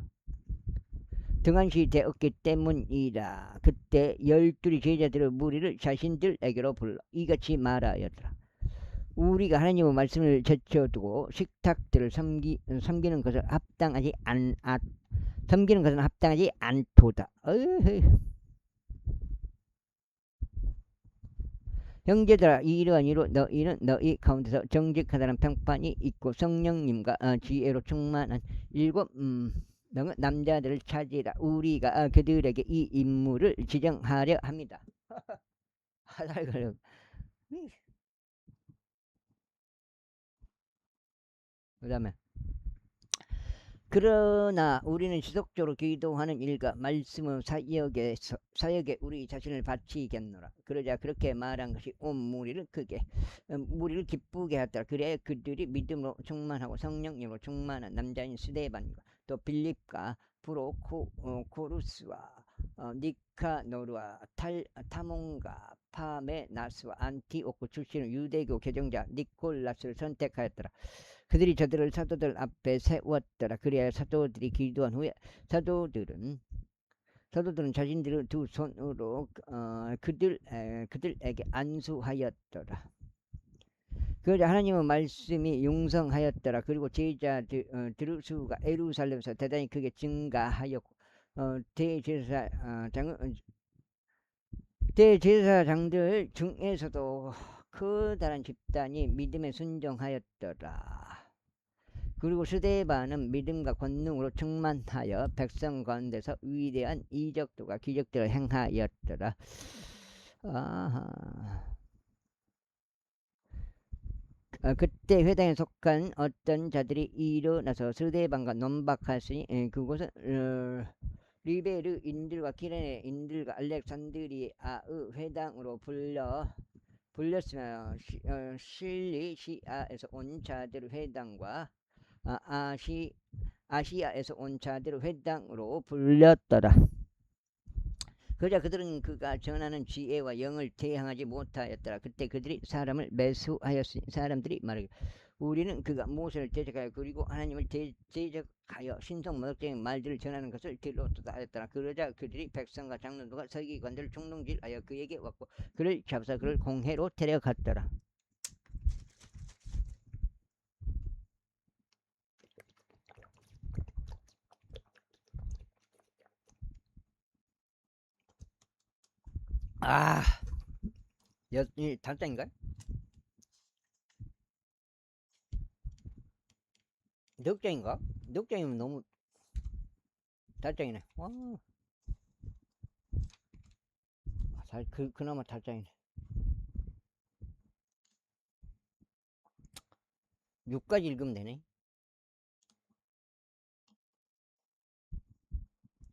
등한시 되었기 때문이라. 그때 12 제자들의 무리를 자신들에게로 불러 이같이 말하였더라. 우리가 하나님의 말씀을 제쳐두고 식탁들을 섬기는 것은 합당하지 않도다. 형제들아, 이러한 이로 너희는 너희 가운데서 정직하다는 평판이 있고 성령님과 지혜로 충만한 7 남자들을 찾으라. 우리가 그들에게 이 임무를 지정하려 합니다. 그 다음에 그러나 우리는 지속적으로 기도하는 일과 말씀의 사역에 우리 자신을 바치겠노라. 그러자 그렇게 말한 것이 온 무리를 기쁘게 하더라. 그래야 그들이 믿음으로 충만하고 성령님으로 충만한 남자인 스데반과 또 빌립과 프로코루스와 니카노르와 타몬과 파메나스와 안티오크 출신의 유대교 개정자 니콜라스를 선택하였더라. 그들이 저들을 사도들 앞에 세웠더라. 그래야 사도들이 기도한 후에 사도들은 자신들의 두 손으로 그들에게 안수하였더라. 그러자 하나님의 말씀이 융성하였더라. 그리고 제자들의 수가 예루살렘에서 대단히 크게 증가하였고 대제사장들 중에서도 커다란 집단이 믿음에 순종하였더라. 그리고 스데반은 믿음과 권능으로 충만하여 백성 가운데서 위대한 이적들과 기적들을 행하였더라. 그때 회당에 속한 어떤 자들이 일어나서 스데반과 논박하시니 그곳은 리베르인들과 기레네 인들과 알렉산드리아의 회당으로 불렸으며 실리시아에서 온 자들의 회당과 아시아에서 온 자들의 회당으로 불렸더라. 그러자 그들은 그가 전하는 지혜와 영을 대항하지 못하였더라. 그때 그들이 사람을 매수하였으니 사람들이 말하기를 우리는 그가 모세를 대적하여 그리고 하나님을 대적하여 신성모독적인 말들을 전하는 것을 들었다 하였더라. 그러자 그들이 백성과 장로들과 서기관들을 총동질하여 그에게 왔고 그를 잡아서 그를 공회로 데려갔더라. 단장인가요? 넉장인가? 넉장이면 너무 단장이네. 그나마 달짱이네. 6까지 읽으면 되네.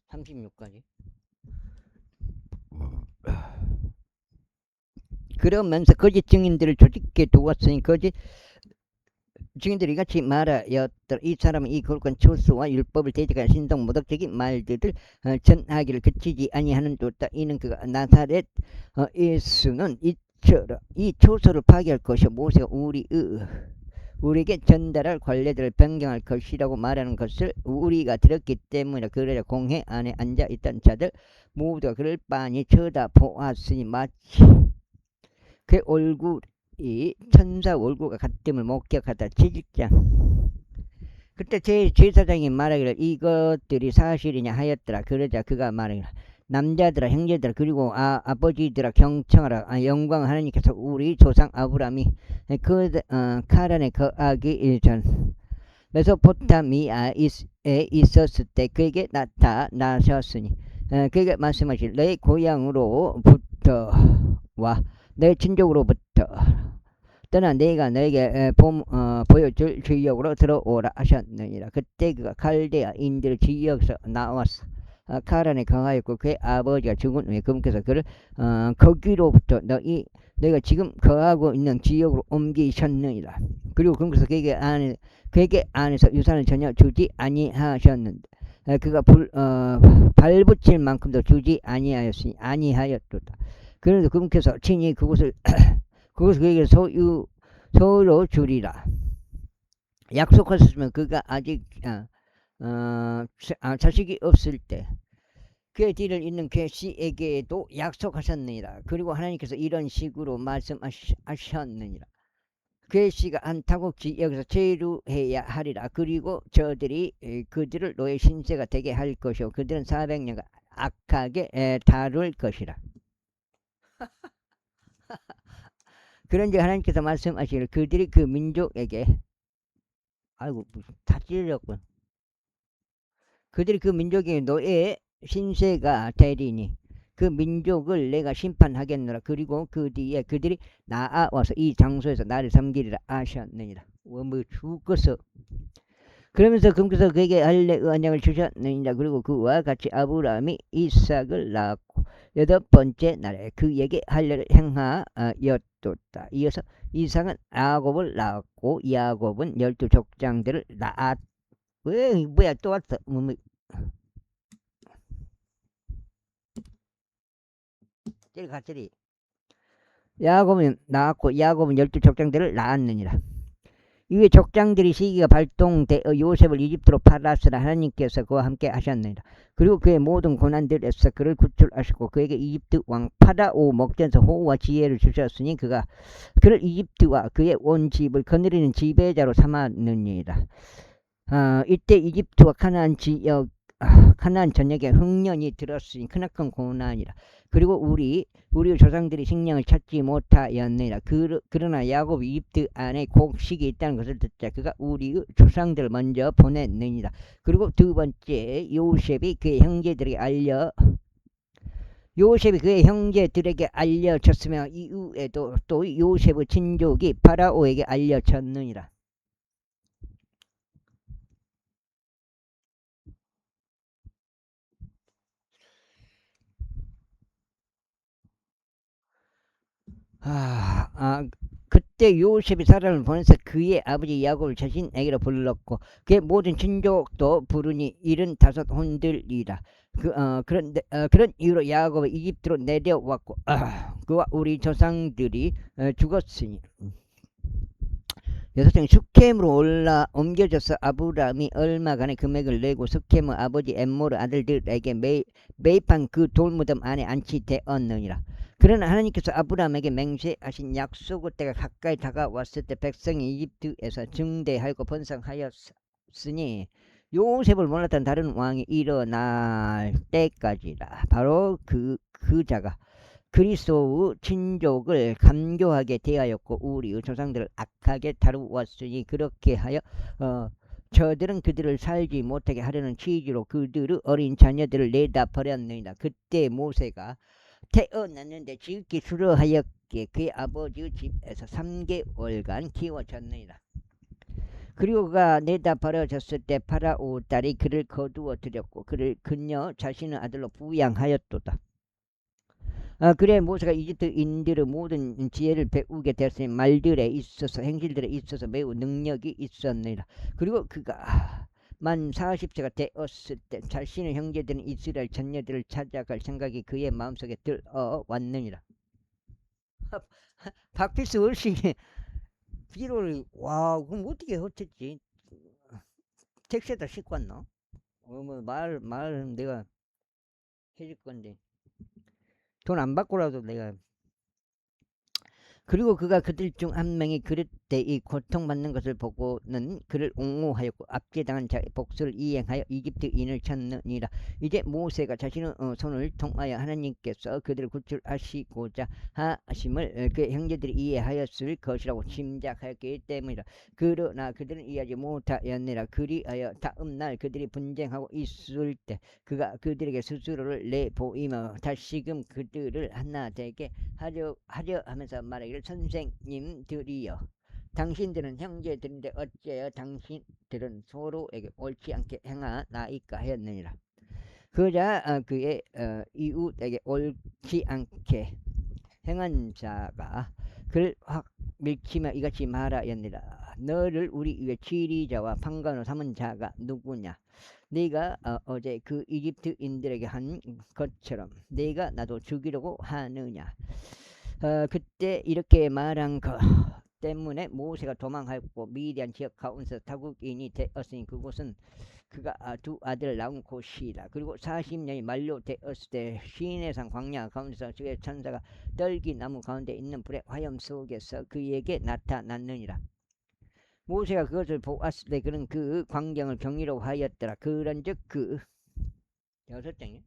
36까지. 그러면서 거짓 증인들을 조직해 두었으니 거짓 증인들이 같이 말하였더라. 이 사람은 이 거룩한 초수와 율법을 대적한 신성 모독적인 말들을 전하기를 그치지 아니하는 도다. 이는 그가 나사렛 예수는 이처럼 이 초소를 파괴할 것이요 모세가 우리에게 전달할 관례들을 변경할 것이라고 말하는 것을 우리가 들었기 때문에 그러자 공회 안에 앉아 있던 자들 모두가 그를 빤히 쳐다보았으니 마치 그 얼굴이 천사 얼굴과 같음을 목격하다. 7장. 그때 제사장이 말하기를 이것들이 사실이냐 하였더라. 그러자 그가 말하기를 남자들아 형제들아 그리고 아버지들아 경청하라. 영광 하나님께서 우리 조상 아브라함이 카란에 거하기 전 메소포타미아에 있었을 때 그에게 나타나셨으니 그에게 말씀하실 너의 고향으로부터 와 너의 친족으로부터 떠나 내가 너에게 보여줄 지역으로 들어오라 하셨느니라. 그때 그가 갈대아인들 지역에서 나왔어. 카란에 거하였고 그의 아버지가 죽은 후에 그분께서 그를 거기로부터 너희가 지금 거하고 있는 지역으로 옮기셨느니라. 그리고 그분께서 그에게 안에서 유산을 전혀 주지 아니하셨는데 그가 발붙일 만큼도 주지 아니하였도다. 그래도 그분께서 친히 그것을 그에게 소유로 주리라. 약속하셨으면 그가 아직 자식이 없을 때 그의 뒤를 잇는 그의 씨에게도 약속하셨느니라. 그리고 하나님께서 이런 식으로 말씀하셨느니라. 그의 씨가 한 타국 지역에서 체류해야 하리라. 그리고 저들이 그들을 너의 신세가 되게 할 것이요 그들은 400년간 악하게 다룰 것이라. 그런데 하나님께서 말씀하시기를 그들이 그 민족에게 아이고 다 찔렸군. 그들이 그 민족에게 너의 신세가 되리니 그 민족을 내가 심판하겠노라. 그리고 그 뒤에 그들이 나아와서 이 장소에서 나를 섬기리라 하셨느니라. 뭐 죽었어. 그러면서 그분께서 그에게 할례 언약을 주셨느니라. 그리고 그와 같이 아브라함이 이삭을 낳았고 8번째 날에 그에게 할례를 행하였도다. 이어서 이삭은 야곱을 낳았고 야곱은 12족장들을 낳았. 뭐야 또 왔어. 가짜리. 야곱은 낳았고 야곱은 12족장들을 낳았느니라. 이후에 족장들이 시기가 발동되어 요셉을 이집트로 팔았으나 하나님께서 그와 함께 하셨느니라. 그리고 그의 모든 고난들에서 그를 구출하셨고 그에게 이집트 왕 파라오 목전에서 호우와 지혜를 주셨으니 그가 그를 이집트와 그의 온 집을 거느리는 지배자로 삼았느니라. 이때 이집트와 가나안 전역에 흉년이 들었으니 크나큰 고난이라. 그리고 우리 조상들이 식량을 찾지 못하였느니라. 그러나 야곱이 이집트 안에 곡식이 있다는 것을 듣자 그가 우리 조상들을 먼저 보냈느니라. 그리고 두 번째 요셉이 그의 형제들에게 알려졌으며 이후에도 또 요셉의 친족이 파라오에게 알려졌느니라. 그때 요셉이 사람을 보내서 그의 아버지 야곱을 자신에게로 불렀고 그의 모든 친족도 부르니 75혼들이라. 그런 이유로 야곱은 이집트로 내려왔고 그와 우리 조상들이 죽었으니 여섯장이 숫켐으로 옮겨져서 아브라함이 얼마간의 금액을 내고 숫켐의 아버지 엠모르 아들들에게 매입한 그 돌무덤 안에 안치되었느니라. 그러나 하나님께서 아브라함에게 맹세하신 약속의 때가 가까이 다가왔을 때 백성이 이집트에서 증대하고 번성하였으니 요셉을 몰랐던 다른 왕이 일어날 때까지라. 바로 그 자가 그리스도의 친족을 감교하게 대하였고 우리의 조상들을 악하게 다루었으니 그렇게 하여 저들은 그들을 살지 못하게 하려는 취지로 그들의 어린 자녀들을 내다 버렸느니라. 그때 모세가 태어났는데 지극히 수려하였기에 그의 아버지 집에서 3개월간 키워졌느니라. 그리고 그가 내다 버려졌을 때 파라오 딸이 그를 거두어 들였고 그를 그녀 자신의 아들로 부양하였도다. 그래 모세가 이집트인들의 모든 지혜를 배우게 되었으니 말들에 있어서 행실들에 있어서 매우 능력이 있었느니라. 그리고 그가 만 40세가 되었을 때 자신의 형제들은 이스라엘 전녀들을 찾아갈 생각이 그의 마음속에 들어왔느니라. 박필수 어르신이 비로를 와 그럼 어떻게 어쨌지? 택시에다 싣고 왔나? 말 내가 해줄 건데 돈 안 받고라도 내가. 그리고 그가 그들 중 한 명이 그릇되 이 고통받는 것을 보고는 그를 옹호하였고 압제당한 자의 복수를 이행하여 이집트인을 찾느니라. 이제 모세가 자신의 손을 통하여 하나님께서 그들을 구출하시고자 하심을 그의 형제들이 이해하였을 것이라고 짐작하였기 때문이라. 그러나 그들은 이해하지 못하였느니라. 그리하여 다음날 그들이 분쟁하고 있을 때 그가 그들에게 스스로를 내보이며 다시금 그들을 하나 되게 하려 하면서 말하기를 선생님들이여 당신들은 형제들인데 어째여 당신들은 서로에게 옳지 않게 행하나이까 하였느니라. 그러자 그의 이웃에게 옳지 않게 행한 자가 그를 확 밀치며 이같이 말하였느니라. 너를 우리 위에 치리자와 판관으로 삼은 자가 누구냐? 네가 어제 그 이집트인들에게 한 것처럼 네가 나도 죽이려고 하느냐? 그때 이렇게 말한 것 때문에 모세가 도망하였고 미디안 지역 가운데서 타국인이 되었으니 그곳은 그가 두 아들을 낳은 곳이라. 그리고 40년이 만료되었을 때 시내산 광야 가운데서 주의 천사가 떨기나무 가운데 있는 불의 화염 속에서 그에게 나타났느니라. 모세가 그것을 보았을 때 그는 그 광경을 경이로워하였더라. 그런즉 그 6장이요.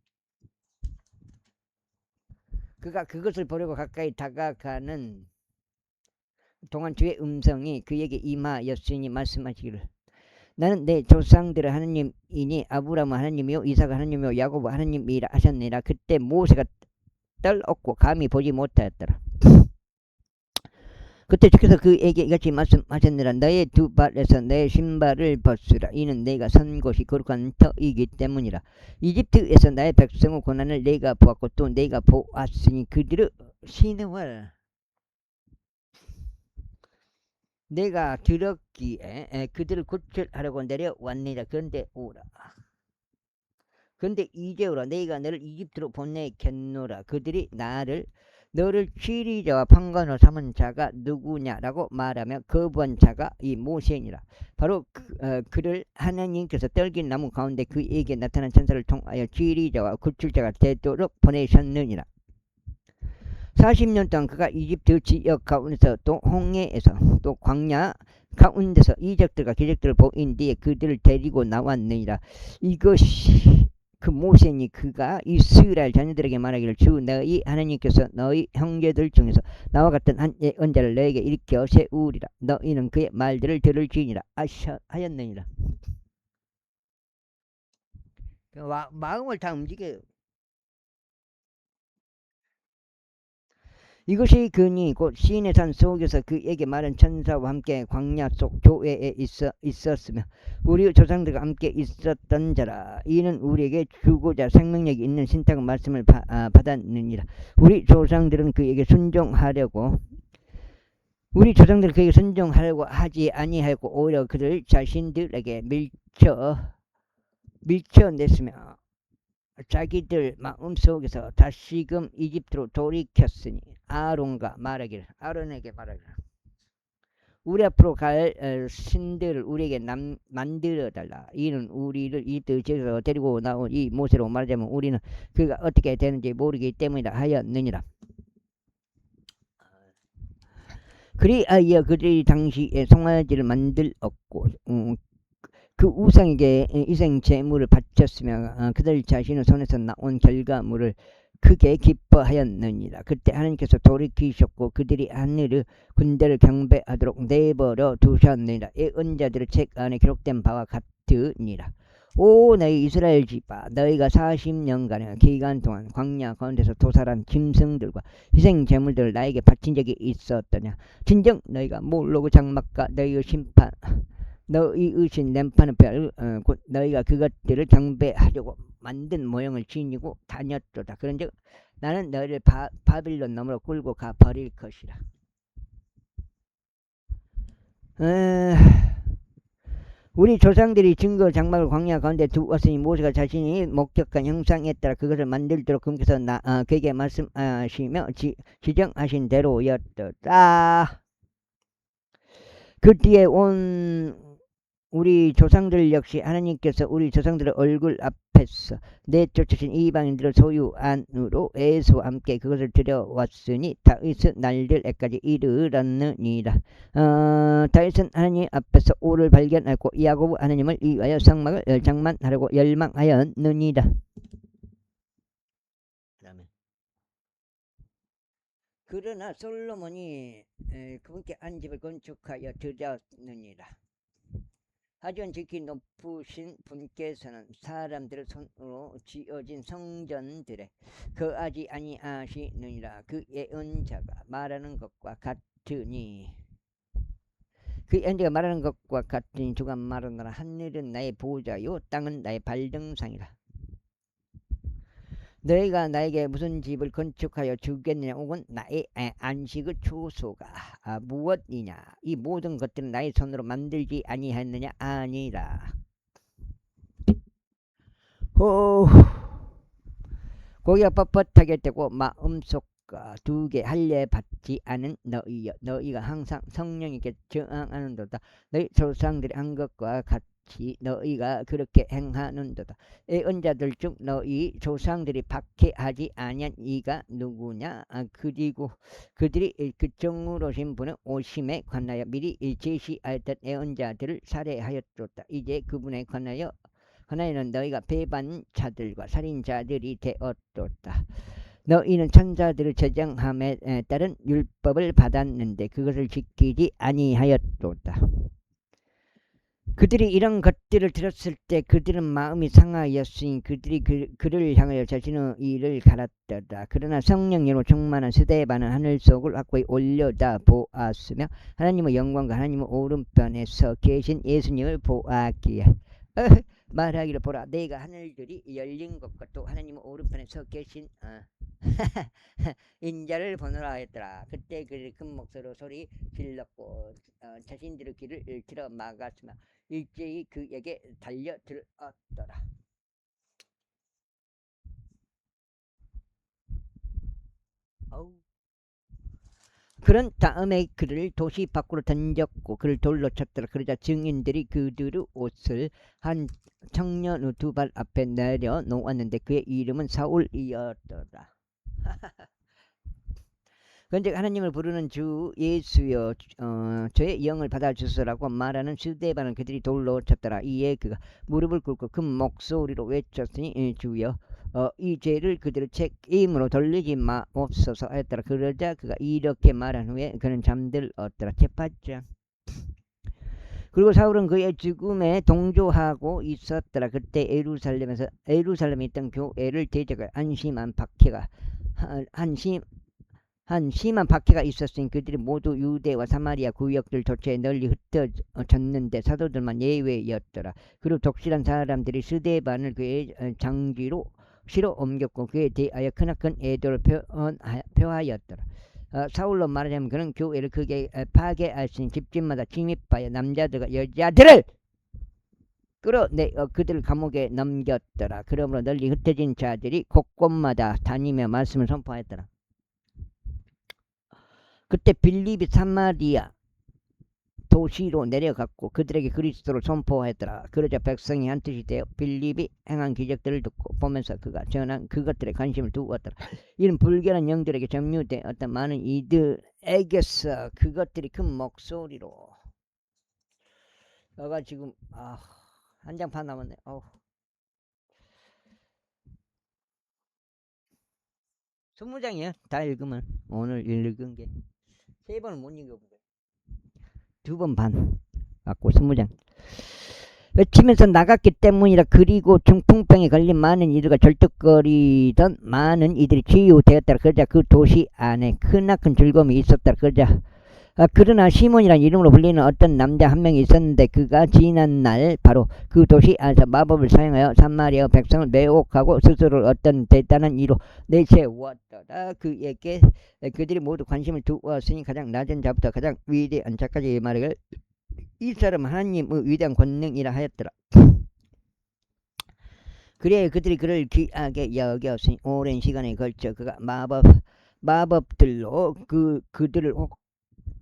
그가 그것을 보려고 가까이 다가가는 동안 주의 음성이 그에게 임하였으니 말씀하시기를 나는 내 조상들의 하나님이니 아브라함은 하나님이요 이삭은 하나님이요 야곱은 하나님이라 하셨느니라. 그때 모세가 떨었고 감히 보지 못하였더라. 그때 주께서 그에게 이같이 말씀하셨느니라. 너의 두 발에서 내 신발을 벗으라. 이는 내가 선 곳이 거룩한 터이기 때문이라. 이집트에서 나의 백성의 고난을 내가 보았고 또 내가 보았으니 그들의 신음을 내가 들었기에 그들을 구출하려고 내려왔느니라. 그런데 오라. 그런데 이제 오라. 내가 너를 이집트로 보내겠노라. 그들이 너를 치리자와 판관으로 삼은 자가 누구냐라고 말하며 거부한 자가 이 모세니라. 바로 그를 하나님께서 떨긴 나무 가운데 그에게 나타난 천사를 통하여 치리자와 구출자가 되도록 보내셨느니라. 40년 동안 그가 이집트 지역 가운데서 또 홍해에서 또 광야 가운데서 이적들과 기적들을 보인 뒤에 그들을 데리고 나왔느니라. 이것이 그 모세니 그가 이스라엘 자녀들에게 말하기를 주 너희 하나님께서 너희 형제들 중에서 나와 같은 한 예언자를 너에게 일으켜 세우리라. 너희는 그의 말들을 들을지니라 하였느니라. 마음을 다 움직여요. 이것이 그니 곧 시인의 산 속에서 그에게 말한 천사와 함께 광야 속 교회에 있었으며 우리 조상들과 함께 있었던 자라. 이는 우리에게 주고자 생명력이 있는 신탁의 말씀을 받았느니라. 우리 조상들은 그에게 순종하려고 하지 아니하였고 오히려 그들 자신들에게 밀쳐냈으며 자기들 마음속에서 다시금 이집트로 돌이켰으니 아론에게 말하기를 우리 앞으로 갈 신들을 우리에게 만들어달라. 이는 우리를 이집트 지역에서 데리고 나온 이 모세로 말하자면 우리는 그가 어떻게 되는지 모르기 때문이라 하였느니라. 그리하여 그들이 당시에 송아지를 만들었고 그 우상에게 이생 제물을 바쳤으며 그들 자신의 손에서 나온 결과물을 크게 기뻐하였느니라. 그때 하나님께서 돌이키셨고 그들이 하늘의 군대를 경배하도록 내버려 두셨느니라. 예언자들의 책 안에 기록된 바와 같으니라. 오 너희 이스라엘 집아 너희가 40년간의 기간 동안 광야 가운데서 도살한 짐승들과 희생 제물들을 나에게 바친 적이 있었더냐. 진정 너희가 모르고 장막과 너희의 심판 너희의 신 램파는 곧 너희가 그것들을 경배하려고 만든 모형을 지니고 다녔도다. 그런즉 나는 너희를 바빌론 너머로 끌고 가 버릴 것이라. 우리 조상들이 증거 장막을 광야 가운데 두었으니 모세가 자신이 목격한 형상에 따라 그것을 만들도록 그분께서 그에게 말씀하시며 지정하신 대로였더라. 그 뒤에 온 우리 조상들 역시 하나님께서 우리 조상들의 얼굴 앞에서 내쫓으신 이방인들을 소유안으로 에서와 함께 그것을 들여왔으니 다윗은 날들에까지 이르렀느니라. 다윗은 하나님 앞에서 오를 발견하고 야곱 하나님을 위하여 성막을 장만하려고 열망하였느니라. 그러나 솔로몬이 그분께 한 집을 건축하여 드렸느니라. 하지만 지키 높으신 분께서는 사람들의 손으로 지어진 성전들에 거하지 아니하시느니라. 그 예언자가 말하는 것과 같으니 그 예언자가 말하는 것과 같으니 주가 말하노라. 하늘은 나의 보좌요 땅은 나의 발등상이라. 너희가 나에게 무슨 집을 건축하여 주겠느냐 혹은 나의 안식의 초소가 무엇이냐. 이 모든 것들은 나의 손으로 만들지 아니하였느냐. 아니라. 고기가 뻣뻣하게 되고 마음속과 두개 할례 받지 않은 너희여 너희가 항상 성령에게 저항하는도다. 너희 조상들이 한 것과 같이 너희가 그렇게 행하는도다. 예언자들 중 너희 조상들이 박해하지 아니한 이가 누구냐. 그리고 그들이 그 정으로신 분은 오심에 관하여 미리 제시하였던 예언자들을 살해하였도다. 이제 그분에 관하여는 너희가 배반자들과 살인자들이 되었도다. 너희는 천사들을 제정함에 따른 율법을 받았는데 그것을 지키지 아니하였도다. 그들이 이런 것들을 들었을 때 그들은 마음이 상하였으니 그들이 그를 향하여 자신의 일을 갈았더라. 그러나 성령으로 충만한 스데반은 하늘 속을 확고히 올려다 보았으며 하나님의 영광과 하나님의 오른편에 서 계신 예수님을 보았기에 말하기를 보라 내가 하늘들이 열린 것과 또 하나님의 오른편에 서 계신 인자를 보노라 하였더라. 그때 그들이 큰 목소리로 소리 질렀고 자신들의 길을 틀어 막았으며 일제히 그에게 달려들었더라. 그런 다음에 그를 도시 밖으로 던졌고 그를 돌로 쳤더라. 그러자 증인들이 그들의 옷을 한 청년의 두 발 앞에 내려 놓았는데 그의 이름은 사울이었더라. 그런데 하나님을 부르는 주 예수여 저의 영을 받아주소라고 말하는 스데반은 그들이 돌로 쳤더라. 이에 그가 무릎을 꿇고 큰 목소리로 외쳤으니 주여 이 죄를 그들의 책임으로 돌리지 마옵소서 하였더라. 그러자 그가 이렇게 말한 후에 그는 잠들었더라. 제8장. 그리고 사울은 그의 죽음에 동조하고 있었더라. 그때 예루살렘에 있던 교회를 대적할 심한 박해가 있었으니 그들이 모두 유대와 사마리아 구역들 도처에 널리 흩어졌는데 사도들만 예외였더라. 그리고 독실한 사람들이 스데반을 그의 장지로 실어 옮겼고 그에 대하여 크나큰 애도를 표하였더라. 사울로 말하자면 그는 교회를 크게 파괴할 수 있는 집집마다 침입하여 남자들과 여자들을 끌어내 그들을 감옥에 넘겼더라. 그러므로 널리 흩어진 자들이 곳곳마다 다니며 말씀을 선포하였더라. 그때 빌립이 사마리아 도시로 내려갔고 그들에게 그리스도를 선포하였더라. 그러자 백성이 한뜻이 되어 빌립이 행한 기적들을 듣고 보면서 그가 전한 그것들에 관심을 두었더라. 이런 불결한 영들에게 점유되었던 많은 이들에게서 그것들이 큰 목소리로 너가 지금 한 장 반 남았네. 20장이야. 다 읽으면 오늘 읽은 게 3번은 못 읽어본 거야. 2번 반 갖고 20장. 외치면서 나갔기 때문이라. 그리고 중풍병에 걸린 많은 이들과 절뚝거리던 많은 이들이 치유되었더라. 그러자 그 도시 안에 크나큰 즐거움이 있었더라. 그러자 그러나 시몬이라는 이름으로 불리는 어떤 남자 한 명이 있었는데 그가 지난 날 바로 그 도시 안에서 마법을 사용하여 사마리아 백성을 매혹하고 스스로를 어떤 대단한 이로 내세웠더라. 그에게 그들이 모두 관심을 두었으니 가장 낮은 자부터 가장 위대한 자까지 말하기를 이 사람 하나님의 위대한 권능이라 하였더라. 그래 그들이 그를 귀하게 여겼으니 오랜 시간에 걸쳐 그가 마법들로 그들을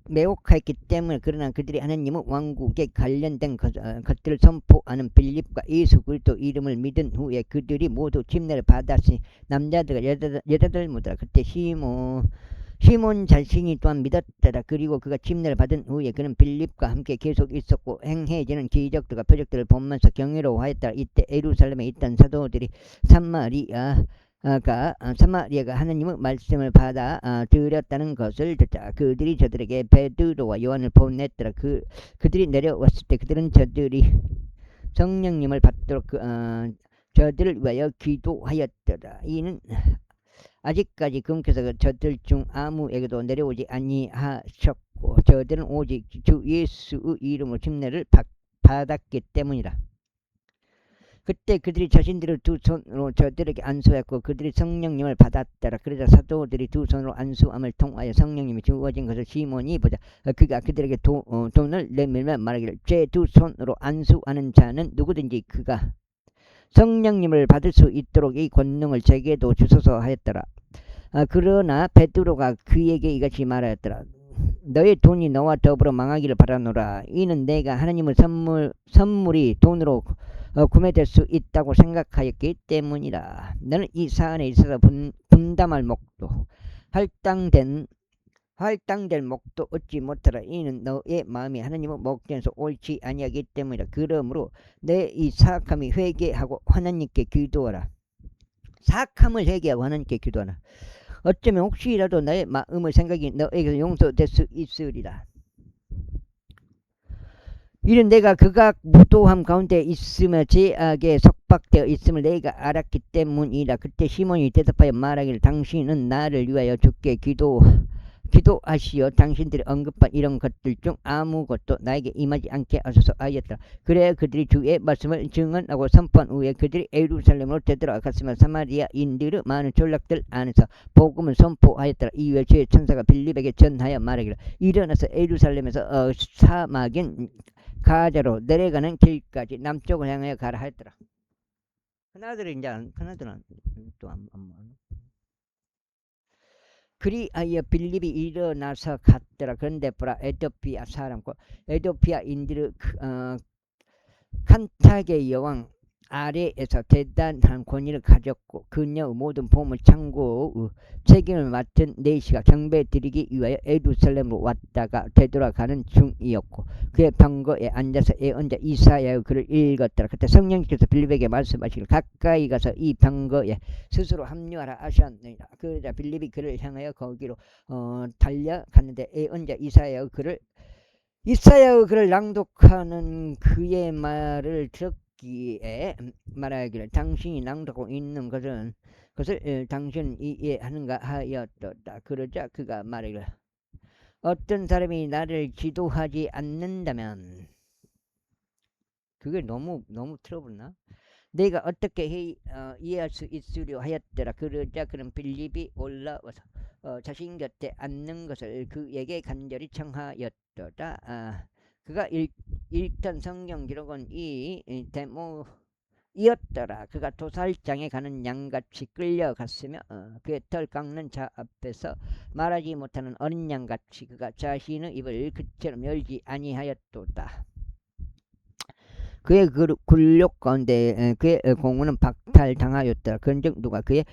매혹했기 때문에. 그러나 그들이 하나님의 왕국에 관련된 것들을 선포하는 빌립과 예수 그리스도 이름을 믿은 후에 그들이 모두 침례를 받았으니 남자들과 여자들 모두라. 그때 시몬 자신이 또한 믿었더라. 그리고 그가 침례를 받은 후에 그는 빌립과 함께 계속 있었고 행해지는 기적들과 표적들을 보면서 경이로워하였더라. 이때 예루살렘에 있던 사도들이 사마리아가 하나님의 말씀을 받아 들었다는 것을 듣자 그들이 저들에게 베드로와 요한을 보냈더라. 그들이 내려왔을 때 그들은 저들이 성령님을 받도록 저들을 위하여 기도하였더라. 이는 아직까지 금께서 저들 중 아무에게도 내려오지 아니하셨고 저들은 오직 주 예수의 이름으로 침례를 받았기 때문이라. 그때 그들이 자신들의 두 손으로 저들에게 안수했고 그들이 성령님을 받았더라. 그러자 사도들이 두 손으로 안수함을 통하여 성령님이 주어진 것을 시몬이 보자 그가 그들에게 돈을 내밀며 말하기를 제 두 손으로 안수하는 자는 누구든지 그가 성령님을 받을 수 있도록 이 권능을 제게도 주소서 하였더라. 그러나 베드로가 그에게 이같이 말하였더라. 너의 돈이 너와 더불어 망하기를 바라노라. 이는 내가 하나님의 선물이 돈으로 구매될 수 있다고 생각하였기 때문이라. 너는 이 사안에 있어서 분담할 목도 할당될 목도 얻지 못하라. 이는 너의 마음이 하나님의 목전에서 옳지 아니하기 때문이라. 그러므로 내 이 사악함이 회개하고 하나님께 기도하라. 사악함을 회개하고 하나님께 기도하라. 어쩌면 혹시라도 너의 마음의 생각이 너에게서 용서될 수 있으리라. 이는 내가 극악 무도함 가운데 있으며 죄악에 속박되어 있음을 내가 알았기 때문이라. 그때 시몬이 대답하여 말하기를 당신은 나를 위하여 주께 기도하시어 당신들이 언급한 이런 것들 중 아무것도 나에게 임하지 않게 하소서 하였더라. 그래 그들이 주의 말씀을 증언하고 선포한 후에 그들이 예루살렘으로 되돌아갔으며 사마리아인들의 많은 전락들 안에서 복음을 선포하였더라. 이후에 주의 천사가 빌립에게 전하여 말하기를 일어나서 예루살렘에서 사막인 가자로 내려가는 길까지 남쪽을 향하여 가라 하였더라. 큰아들은 또 안 그리하여 빌립이 일어나서 갔더라. 그런데 보라 에도피아 사람과 에도피아인들의 칸탁의 여왕 아래에서 대단한 권위를 가졌고 그녀의 모든 보물 창고의 책임을 맡은 네시가 경배 드리기 위하여 예루살렘으로 왔다가 되돌아가는 중이었고 그의 병거에 앉아서 예언자 이사야의 글을 읽었더라. 그때 성령께서 빌립에게 말씀하시기를 가까이 가서 이 병거에 스스로 합류하라 하셨느니라. 그러자 빌립이 그를 향하여 거기로 달려갔는데 예언자 이사야의 글을 낭독하는 그의 말을 듣기에 말하기를 당신이 낭독하고 있는 것을 당신은 이해하는가 하였다. 그러자 그가 말하기를 어떤 사람이 나를 기도하지 않는다면 그게 너무 트러블나? 내가 어떻게 이해할 수 있으려 하였더라. 그러자 그는 빌립이 올라와서 자신 곁에 앉는 것을 그에게 간절히 청하였더라. 그가 읽던 성경 기록은 이 대모이었더라. 그가 도살장에 가는 양같이 끌려갔으며 그의 털 깎는 자 앞에서 말하지 못하는 어린 양같이 그가 자신의 입을 그처럼 열지 아니하였도다. 그의 굴욕 가운데 그의 공문은 박탈당하였더라. 그런즉 누가 그의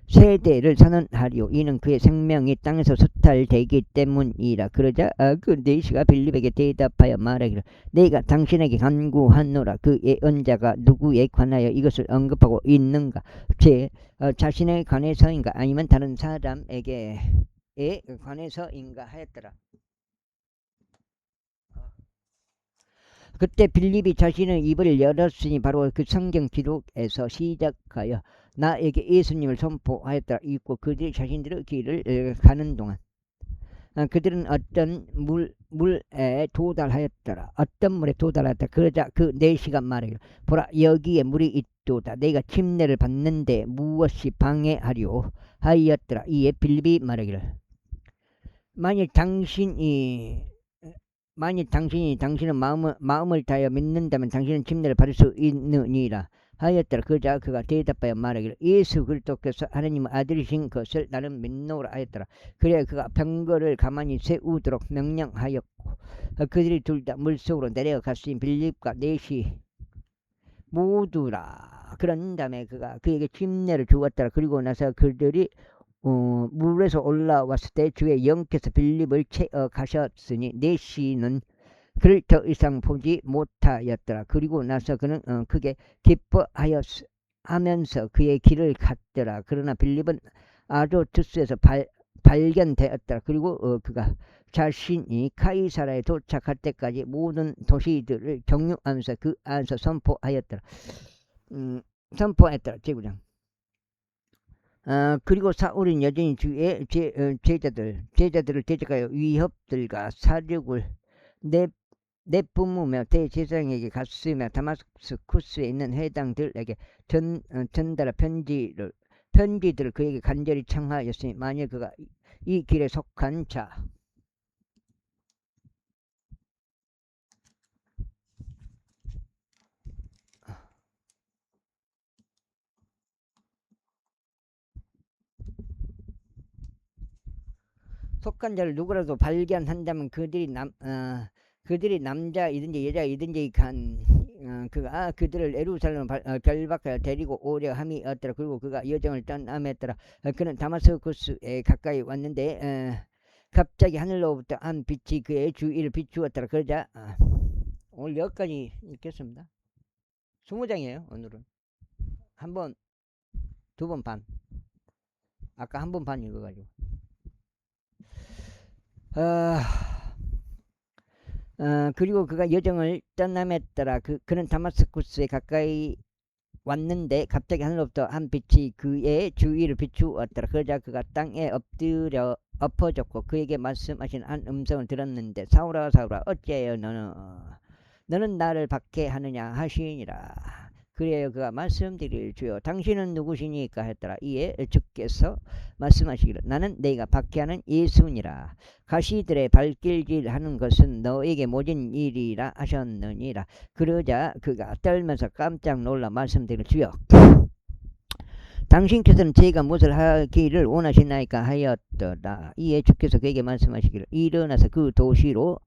세대를 선언하리요. 이는 그의 생명이 땅에서 수탈되기 때문이라. 그러자 그 네시가 빌립에게 대답하여 말하기를 내가 당신에게 간구하노라. 그 예언자가 누구에 관하여 이것을 언급하고 있는가? 제 자신에 관해서인가 아니면 다른 사람에게 관해서인가 하였더라. 그때 빌립이 자신의 입을 열었으니 바로 그 성경 기록에서 시작하여 나에게 예수님을 선포하였다 있고 그들이 자신들의 길을 가는 동안 그들은 어떤 물에 도달하였더라. 어떤 물에 도달하였다. 그러자 그 4시간 말이라 보라 여기에 물이 있도다. 내가 침례를 받는데 무엇이 방해하리오 하였더라. 이에 빌립이 말하기를 만일 당신은 마음을 다하여 믿는다면 당신은 침례를 받을 수 있느니라 하였더라. 그자 그가 대답하여 말하기를 예수 그리스도께서 하나님의 아들이신 것을 나는 믿노라 하였더라. 그래 그가 병거를 가만히 세우도록 명령하였고 그들이 둘 다 물속으로 내려갔으니 빌립과 넷이 모두라. 그런 다음에 그가 그에게 침례를 주었더라. 그리고 나서 그들이 물에서 올라왔을 때 주의 영께서 빌립을 채어 가셨으니 넷시는 그를 더 이상 보지 못하였더라. 그리고 나서 그는 크게 기뻐하면서 그의 길을 갔더라. 그러나 빌립은 아조투스에서 발견되었더라. 그리고 그가 자신이 카이사라에 도착할 때까지 모든 도시들을 경유하면서 그 안에서 선포하였더라. 선포했더라. 제구장. 그리고 사울은 여전히 주의 제자들을 대적하여 위협들과 사륙을 내뿜으며 대제사장에게 갔으며 다마스쿠스에 있는 회당들에게 전달한 편지들을 그에게 간절히 청하였으니 만일 그가 이 길에 속한 자 속한 자를 누구라도 발견한다면 그들이 남자이든지 여자이든지 그가 그들을 예루살렘 결박하여 데리고 오려 함이었더라. 그리고 그가 여정을 떠남했더라. 그는 다마스쿠스에 가까이 왔는데 갑자기 하늘로부터 한 빛이 그의 주위를 비추었더라. 그러자 오늘 여기까지 읽겠습니다. 20장이에요. 오늘은 한 번, 2번 반. 아까 1번 반 읽어가지고. 그리고 그가 여정을 떠남했더라. 그는 다마스쿠스에 가까이 왔는데 갑자기 하늘로부터 한 빛이 그의 주위를 비추었더라. 그러자 그가 땅에 엎드려 엎어졌고 그에게 말씀하신 한 음성을 들었는데 사울아 사울아 어찌하여 너는 나를 박해하느냐 하시니라. 그래요 그가 말씀드릴 주여 당신은 누구시니까 했더라. 이에 주께서 말씀하시기를 나는 네가 박해하는 예수니라. 가시들의 발길질하는 것은 너에게 모진 일이라 하셨느니라. 그러자 그가 떨면서 깜짝 놀라 말씀드릴 주여 당신께서는 제가 무엇을 하기를 원하시나이까 하였더라. 이에 주께서 그에게 말씀하시기를 일어나서 그 도시로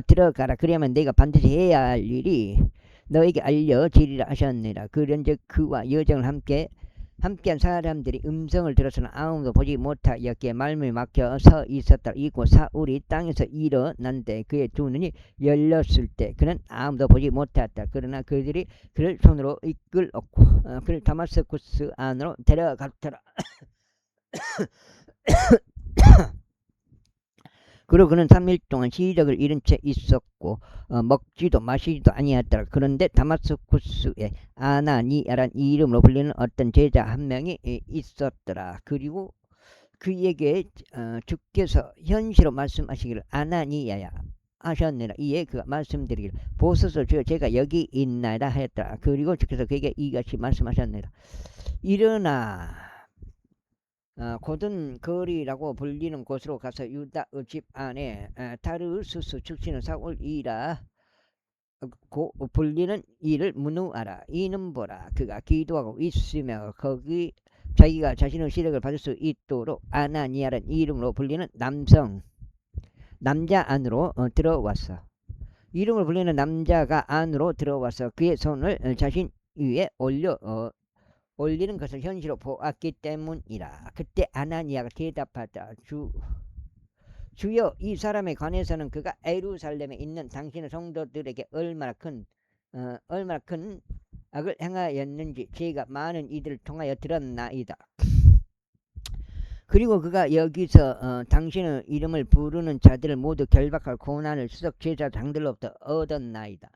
들어가라. 그러면 내가 반드시 해야 할 일이 너에게 알려지리라 하셨느니라. 그런즉 그와 여정을 함께한 사람들이 음성을 들어서는 아무도 보지 못하였기에 말문이 막혀 서 있었다. 이고 사울이 땅에서 일어난데 그의 두 눈이 열렸을 때 그는 아무도 보지 못하였다. 그러나 그들이 그를 손으로 이끌었고 그를 다마스쿠스 안으로 데려갔더라. 그리고 그는 3일 동안 시력을 잃은 채 있었고 먹지도 마시지도 아니하였더라. 그런데 다마스쿠스에 아나니아란 이름으로 불리는 어떤 제자 한 명이 있었더라. 그리고 그에게 주께서 현시로 말씀하시기를 아나니아야 하셨느니라. 이에 그가 말씀드리기를 보소서 주여 제가 여기 있나이다 하였더라. 그리고 주께서 그에게 이같이 말씀하셨느니라. 일어나 고든 거리라고 불리는 곳으로 가서 유다의 집 안에 타르수스 출신의 사울이라 불리는 이를 문우하라. 이는 보라 그가 기도하고 있으며 거기 자기가 자신의 시력을 받을 수 있도록 아나니아라는 이름으로 불리는 남자 안으로 들어왔어. 이름을 불리는 남자가 안으로 들어와서 그의 손을 자신 위에 올리는 것을 현시로 보았기 때문이라. 그때 아나니아가 대답하다. 주여 이 사람에 관해서는 그가 예루살렘에 있는 당신의 성도들에게 얼마나 큰 악을 행하였는지 제가 많은 이들을 통하여 들었나이다. 그리고 그가 여기서 당신의 이름을 부르는 자들을 모두 결박할 고난을 수석 제자 장들로부터 얻었나이다.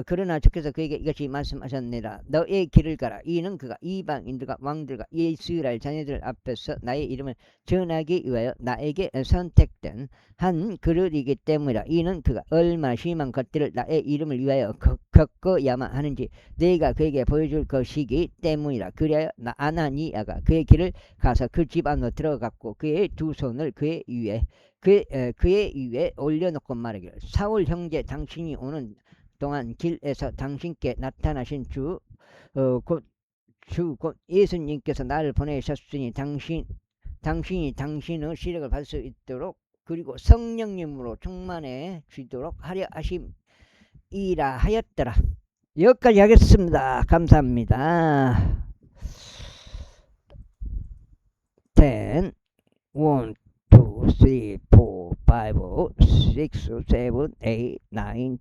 그러나 주께서 그에게 이같이 말씀하셨느니라. 너의 길을 가라. 이는 그가 이방인들과 왕들과 이스라엘 자녀들 앞에서 나의 이름을 전하기 위하여 나에게 선택된 한 그릇이기 때문이라. 이는 그가 얼마나 심한 것들을 나의 이름을 위하여 겪어야만 하는지 내가 그에게 보여줄 것이기 때문이라. 그래야 아나니아가 그의 길을 가서 그 집 안으로 들어갔고 그의 두 손을 그의 위에 올려놓고 말하기를 사울 형제, 당신이 오는 동안 길에서 당신께 나타나신 곧 예수님께서 나를 보내셨으니 당신이 당신의 시력을 받을 수 있도록 그리고 성령님으로 충만해 지도록 하려 하심이라 하였더라. 여기까지 하겠습니다. 감사합니다. 10 1 2 3 4 5 6 7 8 9 10 1 2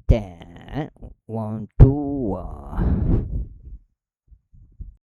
1